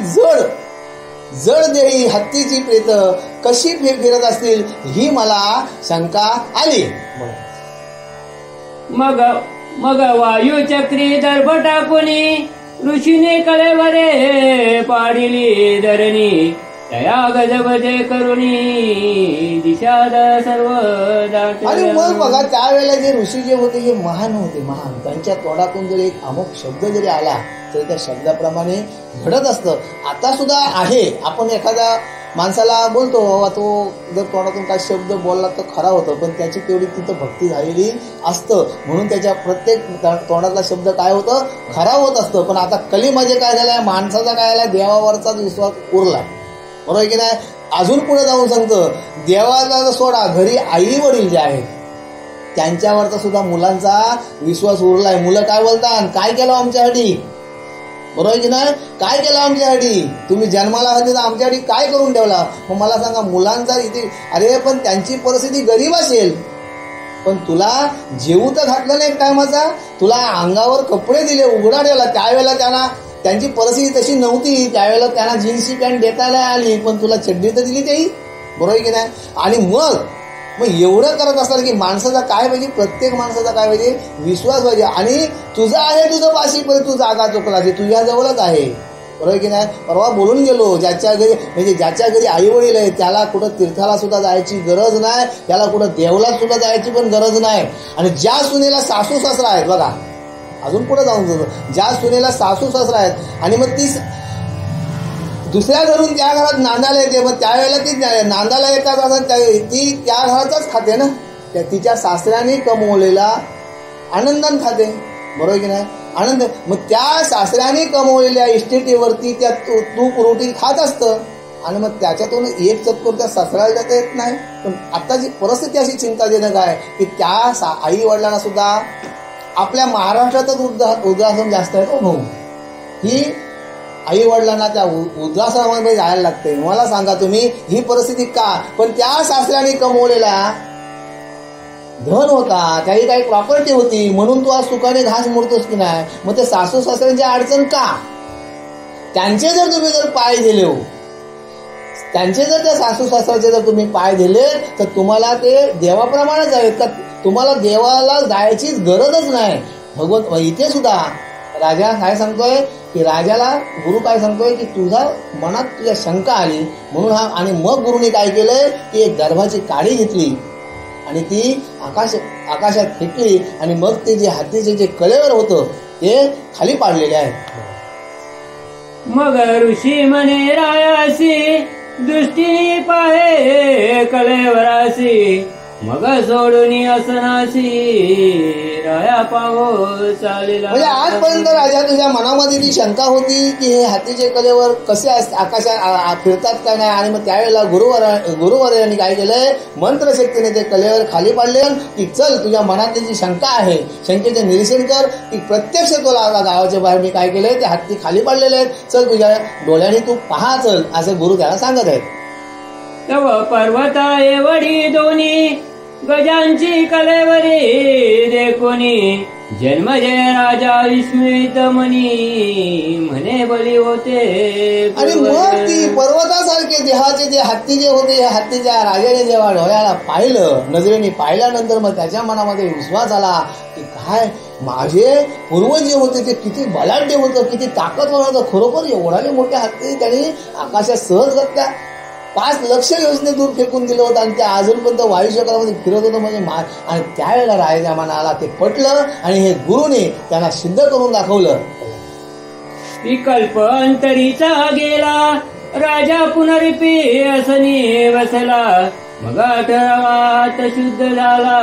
जड देही हत्तीची प्रेत कशी फिरत असतील ही मला शंका आली. मग वायू चक्री दर्भ टाकुनी ऋषीने कळेवरे पाडिली धरणी तया गजबजे करुणी दिशाद सर्व दाट. आणि मग बघा त्यावेळेला जे ऋषी जे होते हे महान होते, महान. त्यांच्या तोंडातून जर एक अमुक शब्द जरी आला तर त्या शब्दाप्रमाणे घडत असतं. आता सुद्धा आहे, आपण एखाद्या माणसाला बोलतो बाबा तो जर तोंडातून काय शब्द बोलला तर खरा होतं, पण त्याची तेवढी तिथं भक्ती झालेली असतं म्हणून त्याच्या प्रत्येक तोंडातला शब्द काय होतं, खरा होत असतं. पण आता कलीमध्ये काय झालंय, माणसाचा काय झालाय, देवावरचा विश्वास उरलाय. बरोबर की नाही. अजून पुढे जाऊन सांगतं, देवाला सोडा घरी आई वडील जे आहेत त्यांच्यावरचा सुद्धा मुलांचा विश्वास उरलाय. मुलं काय बोलतात, काय केलं आमच्यासाठी, बरोबर की नाही, काय केलं आमच्यासाठी, तुम्ही जन्माला होते तर आमच्यासाठी काय करून ठेवला. मग मला सांगा मुलांचा इथे, अरे पण त्यांची परिस्थिती गरीब असेल पण तुला जेवू तर घातलं नाही एक टायमाचा, तुला अंगावर कपडे दिले, उघडा ठेवला. त्यावेळेला त्यांना त्यांची परिस्थिती तशी नव्हती, त्यावेळेला त्यांना जीन्सची पॅन्ट देता नाही आली, पण तुला चड्डी तर दिली त्याही, बरोबर आहे की नाही. आणि मग एवढं करत असताना की माणसाचा काय पाहिजे, प्रत्येक माणसाचा काय पाहिजे, विश्वास पाहिजे. आणि तुझं आहे तुझं पाशी, पण तू जागा चुकला, ते तुझ्या जवळच आहे, बरोबर की नाही. परवा बोलून गेलो, ज्याच्या घरी म्हणजे ज्याच्या घरी आई वडील आहे त्याला कुठं तीर्थाला सुद्धा जायची गरज नाही, त्याला कुठं देवला सुद्धा जायची पण गरज नाही. आणि ज्या सुनेला सासू सासरा आहेत बघा, अजून पुढे जाऊन ज्या सुनेला सासू सासरा आहेत आणि मग ती दुसऱ्या घरून त्या घरात नांदायला येते, मग त्यावेळेला ती नांदायला येतात ती त्या घराचाच खाते ना, तिच्या सासऱ्याने कमवलेला आनंदाने खाते, बरोबर की नाही. आनंद, मग त्या सासऱ्याने कमवलेल्या इस्टेटीवरती त्या तूप रोटी खात असतं आणि मग त्याच्यातून एक चतकोर त्या सासऱ्याला जाता येत नाही. पण आताची परिस्थिती अशी चिंताजनक आहे की त्या आई वडिलांना सुद्धा आपल्या महाराष्ट्रातच वृद्धाश्रम जास्त आहे तो भाऊ, ही आई वडिलांना त्या वृद्धाश्रमामध्ये जायला लागते. मला सांगा तुम्ही ही परिस्थिती का, पण त्या सासऱ्याने कमवलेला धन होता, काही काही प्रॉपर्टी होती, म्हणून तू आज सुखाने घास मोडतोस की नाही. मग ते सासू सासऱ्यांची अडचण का, त्यांचे जर तुम्ही जर पाय दिले हो, त्यांचे जर त्या सासू सासऱ्याचे जर तुम्ही पाय दिले तर तुम्हाला ते देवाप्रमाणेच आहेत का, तुम्हाला देवाला जायचीच गरजच नाही. भगवंत इथे सुद्धा राजा काय सांगतोय की राजाला गुरु काय सांगतोय की तुझ्या मनात तुझ्या शंका आली म्हणून हा, आणि मग गुरुने काय केलंय की एक गर्भाची काडी घेतली आणि ती आकाशात फेकली आणि मग ते जे हातीचे जे कलेवर होतं ते खाली पाडलेले आहे. मग ऋषी म्हणे रायासी, दृष्टी पाहे कलेवरासी, मग सोडून असनासी, राया पाहो चालेला. म्हणजे आजपर्यंत राजा तुझ्या मनामध्ये ती शंका होती की हे हातीचे कलेवर कसे आकाशात फिरतात का नाही, आणि मग त्यावेळेला गुरुवर्यांनी काय केलंय, मंत्रशक्तीने ते कलेवर खाली पाडले की चल तुझ्या मनातली जी शंका आहे शंकेचे निरसन कर, की प्रत्यक्ष तुला गावाच्या बाहेर मी काय केलंय ते हाती खाली पाडलेले आहेत, चल तुझ्या डोळ्याने तू पहा चल, असं गुरु त्याला सांगत आहेत. तव पर्वता एवढी दोन्ही गजांची कलेवरी देखोनी, जन्मजय राजा विस्मित मनी, म्हणे बली होते. आणि मग ती पर्वतासारखे देहाचे जे हत्ती जे होते, हत्तीच्या राजाने जेव्हा डोळ्याला पाहिलं, नजरेने पाहिल्यानंतर मग त्याच्या मनामध्ये विश्वास आला की काय माझे पूर्वज जे होते ते किती बलाढ्य होतं, किती ताकदवर होतं, खरोखर एवढाले मोठ्या हत्ती त्यांनी आकाशात सहजगत्या 5 लक्ष योजने दूर फेकून दिलं होतं आणि ते अजूनपर्यंत वायुचक्रामध्ये फिरत होतं. म्हणजे आणि त्यावेळेला राजा मनाला ते पटलं आणि हे गुरुने त्यांना सिद्ध करून दाखवलं. विकल्प अंतरीचा गेला, राजा पुनरिपी असनी बसला, मग आठरावात शुद्ध झाला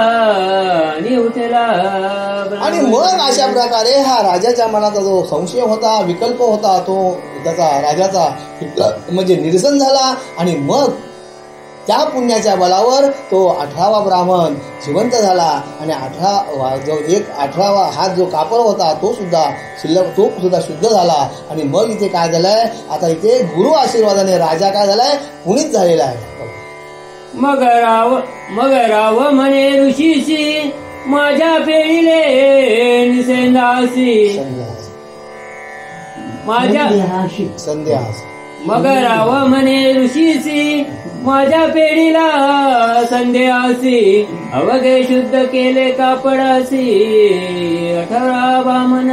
आणि उठला. आणि मग अशा प्रकारे हा राजाच्या मनाचा जो संशय होता, विकल्प होता, तो त्याचा राजाचा म्हणजे निरसन झाला. आणि मग त्या पुण्याच्या बलावर तो 18वा ब्राह्मण जिवंत झाला आणि 18वा हात जो कापर होता तो सुद्धा शुद्ध झाला. आणि मग इथे काय झालंय, आता इथे गुरु आशीर्वादाने राजा काय झालाय, पुनीत झालेला आहे. मग राव म्हणे ऋषीशी, माझ्या पेळीले निसेंदासी, माझ्या संध्यास. मग राव म्हणे ऋषीसी, माझ्या पेढीला संध्यासी, अवघे शुद्ध केले कापडासी, 18 ब्राह्मण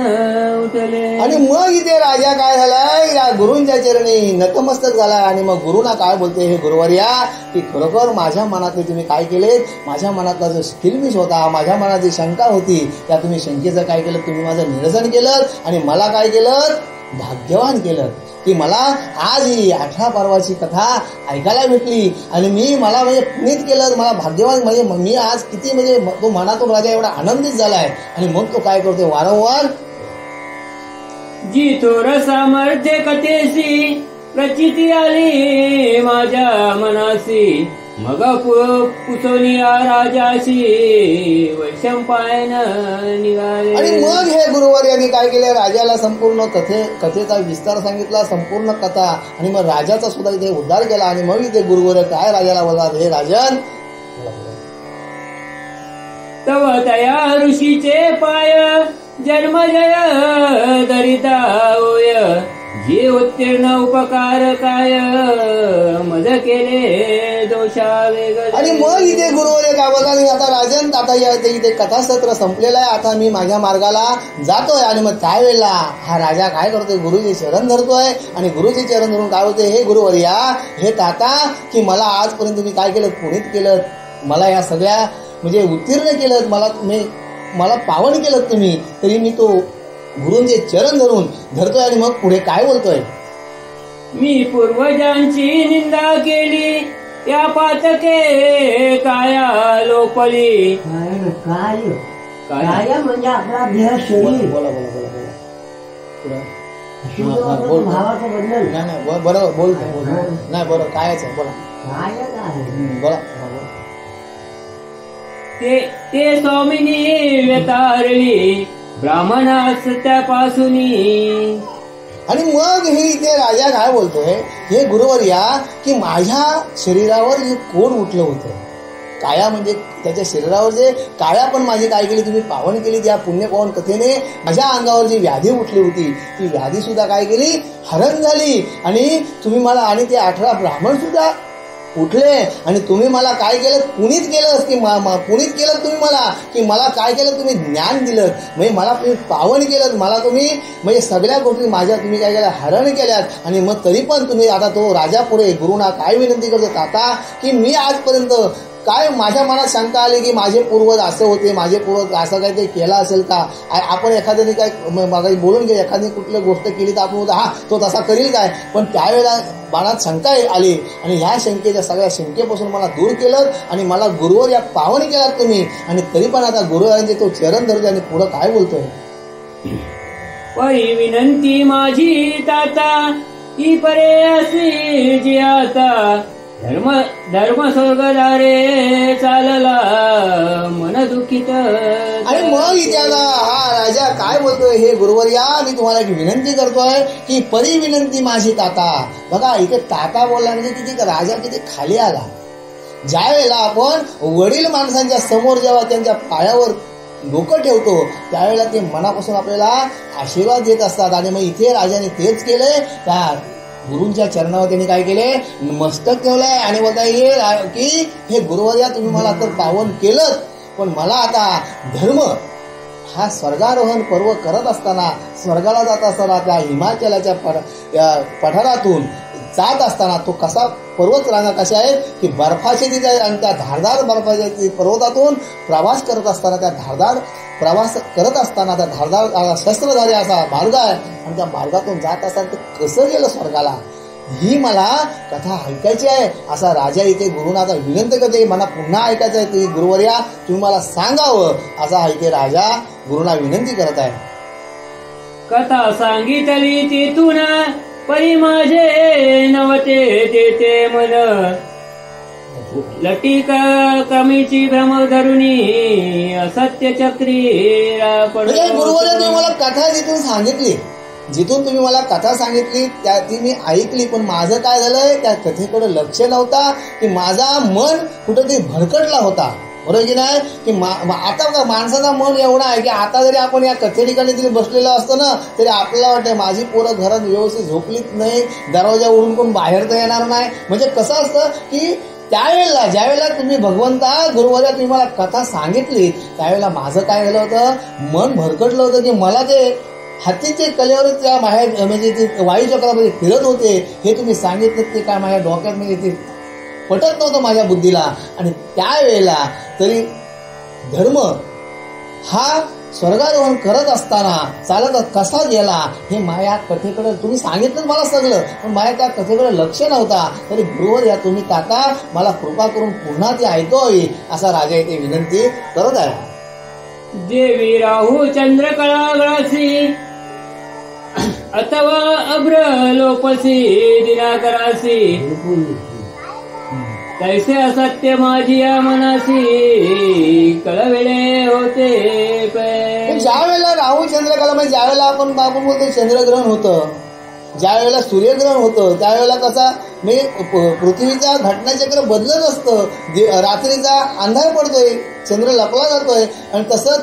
उठले. आणि मग इथे राजा काय झालाय, या गुरूंच्या चरणी नतमस्तक झाला. आणि मग गुरुना काय बोलते, हे गुरुवर्या की खरोखर माझ्या मनातले तुम्ही काय केले, माझ्या मनातला जो किलबिश होता, माझ्या मनात जी शंका होती, त्या तुम्ही शंकेचं काय केलं, तुम्ही माझं निरसन केलं आणि मला काय केलं, भाग्यवान केलं की मला आज ही 18 पर्वाची कथा ऐकायला भेटली आणि मला म्हणजे पुनीत केलं, मला भाग्यवान, म्हणजे मी आज किती म्हणजे तो मनातून राजा एवढा आनंदित झालाय. आणि मग तो काय करतोय, वारंवार जी थोर सामर्थ्य कथेसी, प्रचिती आली माझ्या मनासी, मग पुसोनिया राजाशी, वैशंपायन निघाले. आणि मग हे गुरुवर यांनी काय केले, राजाला संपूर्ण कथेचा विस्तार सांगितला, संपूर्ण कथा. आणि मग राजाचा सुद्धा इथे उद्धार केला. आणि मग इथे गुरुवर काय राजाला बोलतात, हे राजन तव तया ऋषीचे पाय जन्मजय दरिता होय जे उत्तीर्ण उपकार काय मज केले दोषा वेग. आणि मग इथे गुरुवर काय बोलतात, आता राजन आता इथे कथासत्र संपलेलं आहे, आता मी माझ्या मार्गाला जातोय. आणि मग त्यावेळेला हा राजा काय करतोय, गुरुजी चरण धरतोय. आणि गुरुजी चरण धरून काय होते, हे गुरुवर्या हे ताता की मला आजपर्यंत तुम्ही काय केलं, पुनीत केलं, मला या सगळ्या म्हणजे उत्तीर्ण केलं, मला पावन केलं तुम्ही, तरी मी तो गुरूंचे चरण धरतोय. आणि मग पुढे काय बोलतोय, मी पूर्वजांची निंदा केली या पातके काया लोपली. काय म्हणजे आपला देह शरीर बोला भावाचं बंधन. नाही बरोबर बोलतो नाही बरोबर कायच आहे, बोला बोला. ते स्वामिनी व्यतारली ब्राह्मणास त्यापासून. आणि मग हे इथे राजा काय बोलतोय, हे गुरुवर्या की माझ्या शरीरावर जे कोण उठलं होतं, काया म्हणजे त्याच्या शरीरावर जे काया पण माझी काय केली, तुम्ही पावन केली. त्या पुण्य पावन कथेने माझ्या अंगावर जी व्याधी उठली होती, ती व्याधी सुद्धा काय केली, हरण झाली. आणि तुम्ही मला, आणि ते 18 ब्राह्मण सुद्धा उठले. आणि तुम्ही मला काय केलं, पुनीत केलं की पुनीत केलं तुम्ही मला, की मला काय केलं, तुम्ही ज्ञान दिलं, म्हणजे मला तुम्ही पावन केलं, मला तुम्ही म्हणजे सगळ्या गोष्टी माझ्या तुम्ही काय केल्या, हरण केल्यात. आणि मग तरी पण तुम्ही आता तो राजा पुढे गुरुना काय विनंती करतो, आता की मी आजपर्यंत काय माझ्या मनात शंका आली की माझे पूर्वज असं होते, माझे पूर्वज असं काहीतरी केलं असेल का, आपण एखाद्याने काय मागाई बोलून घे, एखादी कुठली गोष्ट केली तर आपण होता हा तो तसा करील काय. पण त्यावेळेला मनात शंका आली आणि ह्या शंकेच्या सगळ्या शंकेपासून मला दूर केलं आणि मला गुरुवर या पावन केलात तुम्ही. आणि तरी पण आता गुरुवारांचे तो चरण धरतोय आणि पुढं काय बोलतोय, परी विनंती माझी ताता ही परे अशी जी आता धर्म स्वर्गदारे चालला मन दुखित. आणि मग इथे हा राजा काय बोलतोय, हे गुरुवर्या मी तुम्हाला एक विनंती करतोय की परी विनंती माझी ताता. बघा इथे ताता बोलला म्हणजे किती राजा किती खाली आला. ज्या वेळेला आपण वडील माणसांच्या समोर जेव्हा त्यांच्या पायावर डोकं ठेवतो त्यावेळेला ते मनापासून आपल्याला आशीर्वाद देत असतात. आणि मग इथे राजाने तेच केलंय, त्या गुरूंच्या चरणावर त्यांनी काय केले, मस्तक ठेवलंय. आणि बोलताय की हे गुरुवर्या तुम्ही मला तर पावन केलं, पण मला आता धर्म हा स्वर्गारोहण पर्व करत असताना, स्वर्गाला जात असताना त्या हिमाचलाच्या पठारातून जात असताना तो कसा पर्वत रांगा कशा आहेत की बर्फाचे तिथे आहे. आणि त्या धारदार बर्फाच्या पर्वतातून प्रवास करत असताना, त्या धारदार प्रवास करत असताना त्या धारदार शस्त्रधारी असा मार्ग आहे आणि त्या मार्गातून जात असताना ते कसं गेलं स्वर्गाला, ही मला कथा ऐकायची आहे. असा राजा इथे गुरुना आता विनंती करते, मला पुन्हा ऐकायचं आहे, ते गुरुवर्या तुम्ही मला सांगावं, असा इथे राजा गुरुना विनंती करत आहे. कथा सांगितली तेथून परी माझे नवते तेथे मन लटिक कमीची भ्रम धरुणी असत्य चक्री. गुरुवर्या तुम्ही मला कथा जिथून तुम्ही मला कथा सांगितली ती मी ऐकली, पण माझं काय झालंय, त्या कथेकडे लक्ष नव्हता की माझा मन कुठेतरी भरकटला होता. बरोबर की नाही, की आता माणसाचा मन एवढा आहे की आता जरी आपण या कथे ठिकाणी तरी बसलेलं असतं ना, तरी आपल्याला वाटतं माझी पोरं घरात व्यवस्थित झोपलीच नाही, दरवाजा उडून कोण बाहेर तर येणार नाही. म्हणजे कसं असतं की त्यावेळेला ज्यावेळेला तुम्ही भगवंता गुरुवर्या तुम्ही मला कथा सांगितली त्यावेळेला माझं काय झालं होतं, मन भरकटलं होतं की मला ते हत्तीचे कलेवर त्या बाहेर म्हणजे ते वायुचक्रामध्ये फिरत होते, हे तुम्ही सांगितलं ते काय माझ्या डोक्यात म्हणजे ते पटत नव्हतं माझ्या बुद्धीला. आणि त्यावेळेला तरी धर्म हा स्वर्गारोहण करत असताना चालत कसा गेला हे माझ्या कथेकडे तुम्ही सांगितलं मला सगळं, पण माझ्या त्या कथेकडे लक्ष नव्हता. तरी गुरुवर्या तुम्ही ताता मला कृपा करून पुन्हा ते ऐकावी, असा राजा इथे विनंती करत आहे. देवी राहू चंद्रकळागळासी अथवा अभ्र लोपसी दिनाकरासी कैसे असत्य माझी या मनासी कळवेळे होते. ज्या वेळेला राहू चंद्रकला म्हणजे ज्या वेळेला आपण बोलतो चंद्रग्रहण होतं ज्या वेळेला सूर्यग्रहण होतं त्यावेळेला कसा म्हणजे पृथ्वीचा घटनाचक्र बदलत असतं, रात्रीचा अंधार पडतोय, चंद्र लपला जातोय आणि तसं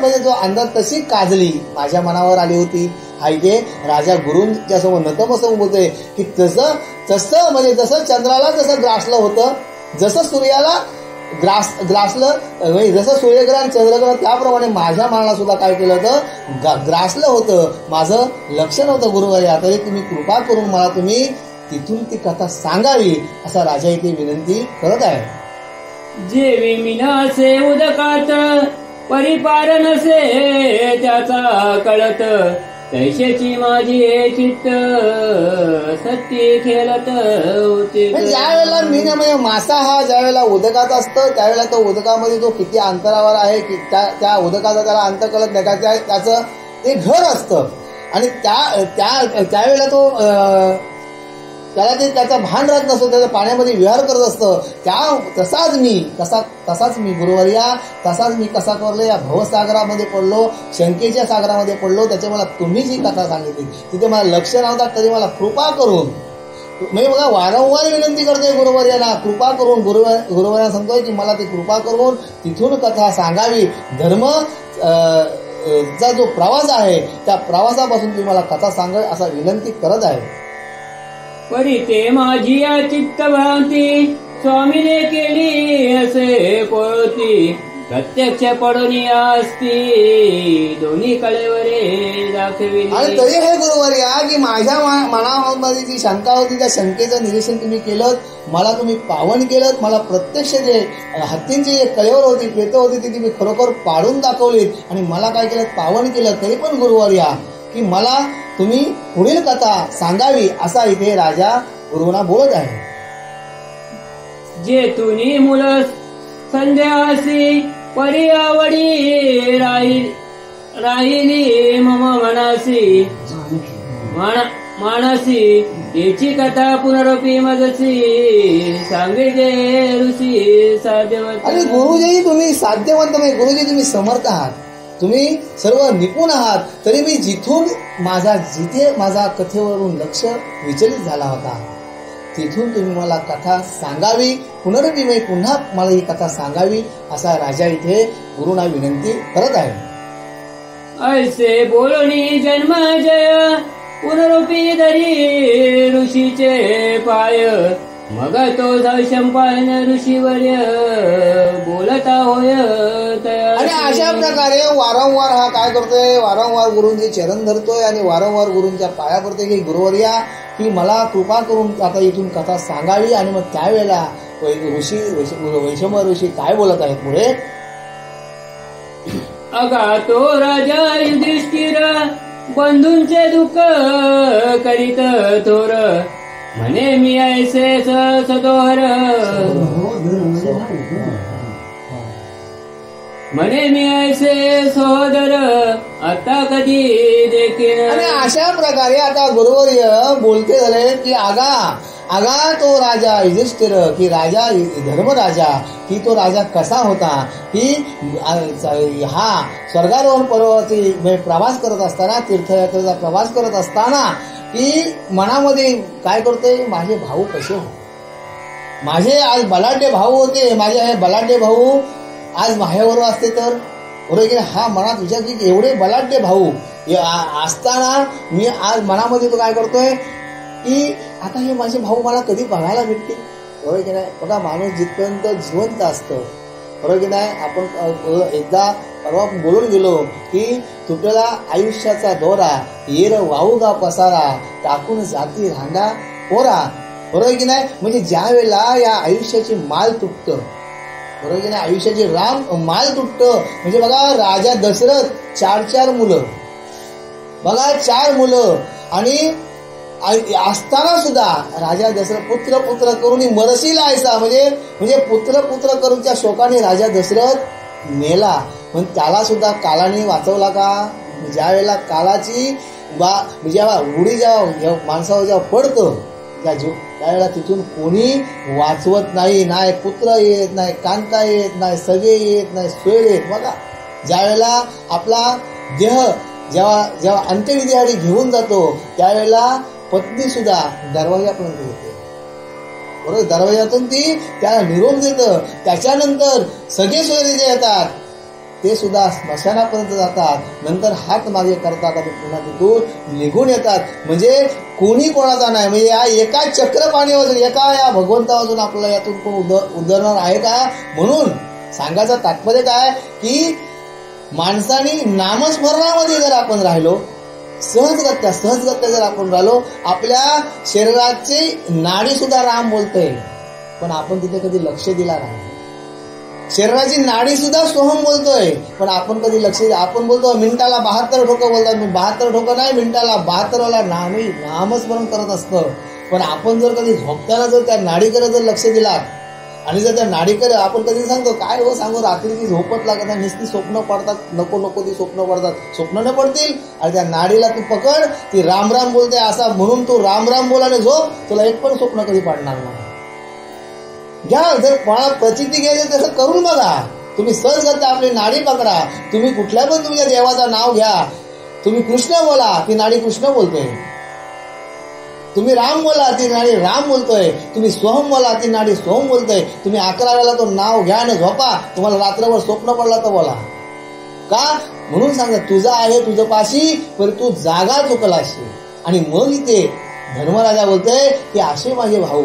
म्हणजे जो अंधार तशी काजली माझ्या मनावर आली होती. हा इथे राजा गुरूंच्या समोर नतमस्तक बोलतोय की तसं म्हणजे जसं चंद्राला जसं ग्रासलं होतं, जसं सूर्याला ग्रासलं, जसं सूर्यग्रहण चंद्रग्रहण त्याप्रमाणे माझ्या मनाला सुद्धा काय केलं होतं, ग्रासलं होतं. माझं लक्ष नव्हतं गुरुवर्या, तरी तुम्ही कृपा करून मला तुम्ही तिथून ती कथा सांगावी असा राजा इथे विनंती करत आहे. जेवी मिनासे उदकात परिपार नसे त्याचा कळत, तैशेची माझी हे चित्त सत्य खेळत होते. ज्या वेळेला मीन म्हणजे मासा हा ज्या वेळेला उदकात असतं त्यावेळेला तो उदकामध्ये तो किती अंतरावर आहे की त्या उदकाचा त्याला अंत कळत नाही का, त्याचं ते घर असतं आणि त्यावेळेला तो त्याला ते त्याचं भान राहत नसतो, त्याच्या पाण्यामध्ये विहार करत असतं. तसाच मी गुरुवर्या, तसाच मी कसा करलो, या भवसागरामध्ये पडलो, शंकेच्या सागरामध्ये पडलो. त्याच्या मला तुम्ही जी कथा सांगितली तिथे मला लक्ष नव्हता, तरी मला कृपा करून म्हणजे बघा वारंवार विनंती करतोय गुरुवर्याला, कृपा करून गुरुवर्याला सांगतोय की मला ती कृपा करून तिथून कथा सांगावी. धर्म चा जो प्रवास आहे त्या प्रवासापासून तुम्ही मला कथा सांगावी असा विनंती करत आहे. परी ते माझी या चित्तभ्रांती स्वामीने केली असे पोळती, प्रत्यक्ष पडून असती दोन्ही कळेवरे दाखविली. आणि तरी हे गुरुवर्या की माझ्या मनामध्ये जी शंका होती त्या शंकेचं निरीक्षण तुम्ही केलं, मला तुम्ही पावन केलं, मला प्रत्यक्ष जे हत्तींची जे कळेवर होती, प्रेत होती ती तुम्ही खरोखर पाडून दाखवलीत आणि मला काय केलं, पावन केलं. तरी पण गुरुवर्या की मला तुम्ही पुढील कथा सांगावी असा इथे राजा गुरुना बोलत आहे. जे तुनी मुल संध्यासी परी आवडी राहिली मम मनासी मानसी, याची कथा पुनरुपी मजसी सांगितले ऋषी साध्यवंत. आणि गुरुजी तुम्ही साध्यवंत नाही, गुरुजी तुम्ही समर्थ आहात, तुम्ही सर्व निपुण आहात. तरी मी जिथे माझा कथेवरून लक्ष विचलित झाला होता तिथून तुम्ही मला कथा सांगावी, पुनरुपी पुन्हा मला ही कथा सांगावी असा राजा इथे गुरुना विनंती करत आहे. ऐसे बोलणी जन्म जय पुनरुपी धरी ऋषीचे पाय, मग तो संपायन ऋषीवर्य बोलता होय. आणि अशा प्रकारे वारंवार हा काय करतोय, वारंवार गुरूंचे चरण धरतोय आणि वारंवार गुरूंच्या पाया पडतोय की गुरुवर्या की मला कृपा करून आता इथून कथा सांगावी. आणि मग त्यावेळेला वैशंब ऋषी काय बोलत आहेत पुढे, अगा तो राजा युधिष्ठिर बंधूंचे दुःख करीत थोर, म्हणे मी ऐसे सदोहर, म्हणे मी ऐसे सहोदर आता कधी देखील. आणि अशा प्रकारे आता गुरुवर्य बोलते झाले की आगा तो राजा युधिष्ठिर की राजा धर्मराजा की तो राजा कसा होता की हा स्वर्गारोहण पर्वती प्रवास करत असताना, तीर्थयात्रेचा प्रवास करत असताना की मनामध्ये काय करतोय, माझे भाऊ कसे हो, माझे आज बलाढ्य भाऊ होते, माझे हे बलाढ्य भाऊ आज माझ्याबरोबर असते तर बरोबर की हा मनात विचार की एवढे बलाढ्य भाऊ असताना मी आज मनामध्ये तो काय करतोय की आता हे माझे भाऊ मला कधी बघायला भेटतील, बरोबर की नाही. बघा माणूस जिथपर्यंत जिवंत असतं, बरोबर की नाही. आपण एकदा परवा बोलून गेलो की तुटला आयुष्याचा दोरा, येर वाहूगा पसारा, टाकून जाती रांडा पोरा, बरोबर की नाही. म्हणजे ज्या वेळेला या आयुष्याची माल तुटतं, बरोबर की नाही, आयुष्याची माल तुटतं. म्हणजे बघा राजा दशरथ 4 मुलं, बघा 4 मुलं आणि असताना सुद्धा राजा दशरथ पुत्र करून मरशील आयसा म्हणजे पुत्र करूनच्या शोकाने राजा दशरथ मेला. पण त्याला सुद्धा कालाने वाचवला का. ज्या वेळेला कालाची जेव्हा उडी जेव्हा माणसावर जेव्हा पडतं त्यावेळेला तिथून कोणी वाचवत नाही, नाही पुत्र येत, नाही कांता येत, नाही सगळे येत, नाही सोय येत. बघा ज्या वेळेला आपला देह जेव्हा अंत्यविधीसाठी घेऊन जातो त्यावेळेला पत्नी सुद्धा दरवाजापर्यंत येते, बरोबर. दरवाजातून ती त्याला निरोप देतं. त्याच्यानंतर सगळे सोयरे जे येतात ते सुद्धा स्मशानापर्यंत जातात, नंतर हात मागे करतात आणि पुन्हा तिथून निघून येतात. म्हणजे कोणी कोणाचा नाही, म्हणजे या एका चक्रपाणी वाजून एका या भगवंतावाजून आपल्याला यातून कोण उद्धरणार आहे का. म्हणून सांगायचं तात्पर्य काय की माणसाने नामस्मरणामध्ये जर आपण राहिलो, सहजगत्या जर आपण राहिलो, आपल्या शरीराची नाडी सुद्धा राम बोलतोय, पण आपण तिथे कधी लक्ष दिला नाही. शरीराची नाडी सुद्धा सोहम बोलतोय, पण आपण कधी लक्ष आपण बोलतो मिनिटाला 72 ठोकं बोलतात. मी 72 ठोकं नाही, मिनिटाला 72 वेळा नामस्मरण करत असतं. पण आपण जर कधी झोपताना जर त्या नाडीकडे जर लक्ष दिलात आणि जर त्या नाडीकडे आपण कधी सांगतो काय हो सांगू रात्रीची झोपत लागत नाही, नुसती स्वप्न पडतात, नको ती स्वप्न पडतात, स्वप्न न पडतील आणि त्या नाडीला तू पकड, ती राम राम बोलते असा म्हणून तू राम राम बोल आणि झोप, तुला एक पण स्वप्न कधी पडणार नाही. घ्या जर कोणाला प्रचिती घ्यायची तसं करून बघा. तुम्ही सहज आपली नाडी पकडा, तुम्ही कुठल्या पण तुमच्या देवाचं नाव घ्या, तुम्ही कृष्ण बोला ती नाडी कृष्ण बोलतोय, तुम्ही राम बोला ती नाडी राम बोलतोय, तुम्ही सोहम बोला ती नाडी सोहम बोलतोय. तुम्ही 11 वेळेला तो नाव घ्या आणि झोपा, तुम्हाला रात्रभर स्वप्न पडला तर बोला का. म्हणून सांगा तुझं आहे तुझं पाशी, पण तू जागा चुकलाशी. आणि मग इथे धर्मराजा बोलतोय की असे माझे भाऊ,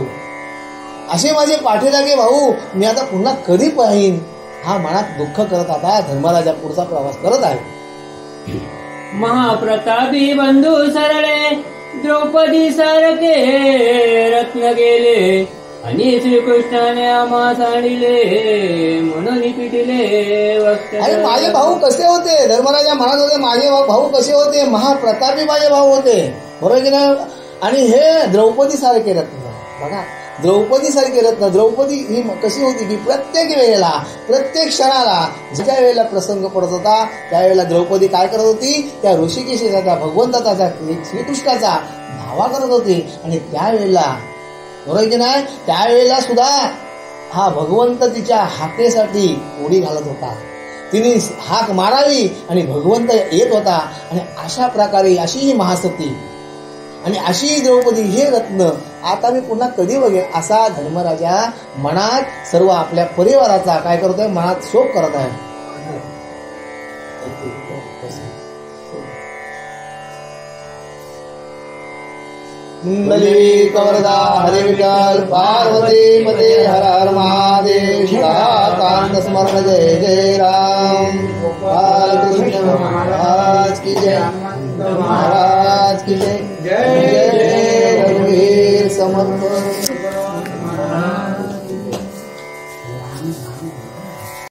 असे माझे पाठीलागे भाऊ, मी आता पुन्हा कधी पाहीन. हा मनात दुःख करत आता धर्मराजा पुढचा प्रवास करत आहे. महाप्रतापी बंधू सरळे द्रौपदी सारखे रत्न गेले, आणि श्रीकृष्णाने आम्हा सांडिले, म्हणून पिटिले वक्त. अरे माझे भाऊ कसे होते, धर्मराजा म्हणत होते माझे भाऊ कसे होते, महाप्रतापी माझे भाऊ होते, बरोबर की नाही. आणि हे द्रौपदी सारखे रत्न बघा, द्रौपदी सारखे रत्न. द्रौपदी ही कशी होती की प्रत्येक वेळेला प्रत्येक क्षणाला ज्या वेळेला प्रसंग पडत होता त्यावेळेला द्रौपदी काय करत होती, त्या ऋषिकेशाचा त्या भगवंताचा श्रीकृष्णाचा धावा करत होती. आणि त्यावेळेला बरोबर की नाही, त्यावेळेला सुद्धा हा भगवंत तिच्या हाकेसाठी उडी घालत होता. तिने हाक मारावी आणि भगवंत येत होता. आणि अशा प्रकारे अशी ही महासती आणि अशी द्रौपदी हे रत्न आता मी पुन्हा कधी बघेन असा धर्मराजा मनात सर्व आपल्या परिवाराचा काय करतोय, मनात शोक करत आहे. कुंडली कवरदा हरे विठ्ठल, पार्वती पते हर हर महादेव, कांत स्मरण जय जय राम, बालकृष्ण महाराज की जय, महाराज की जय, जय जय रघुवीर समर्थ.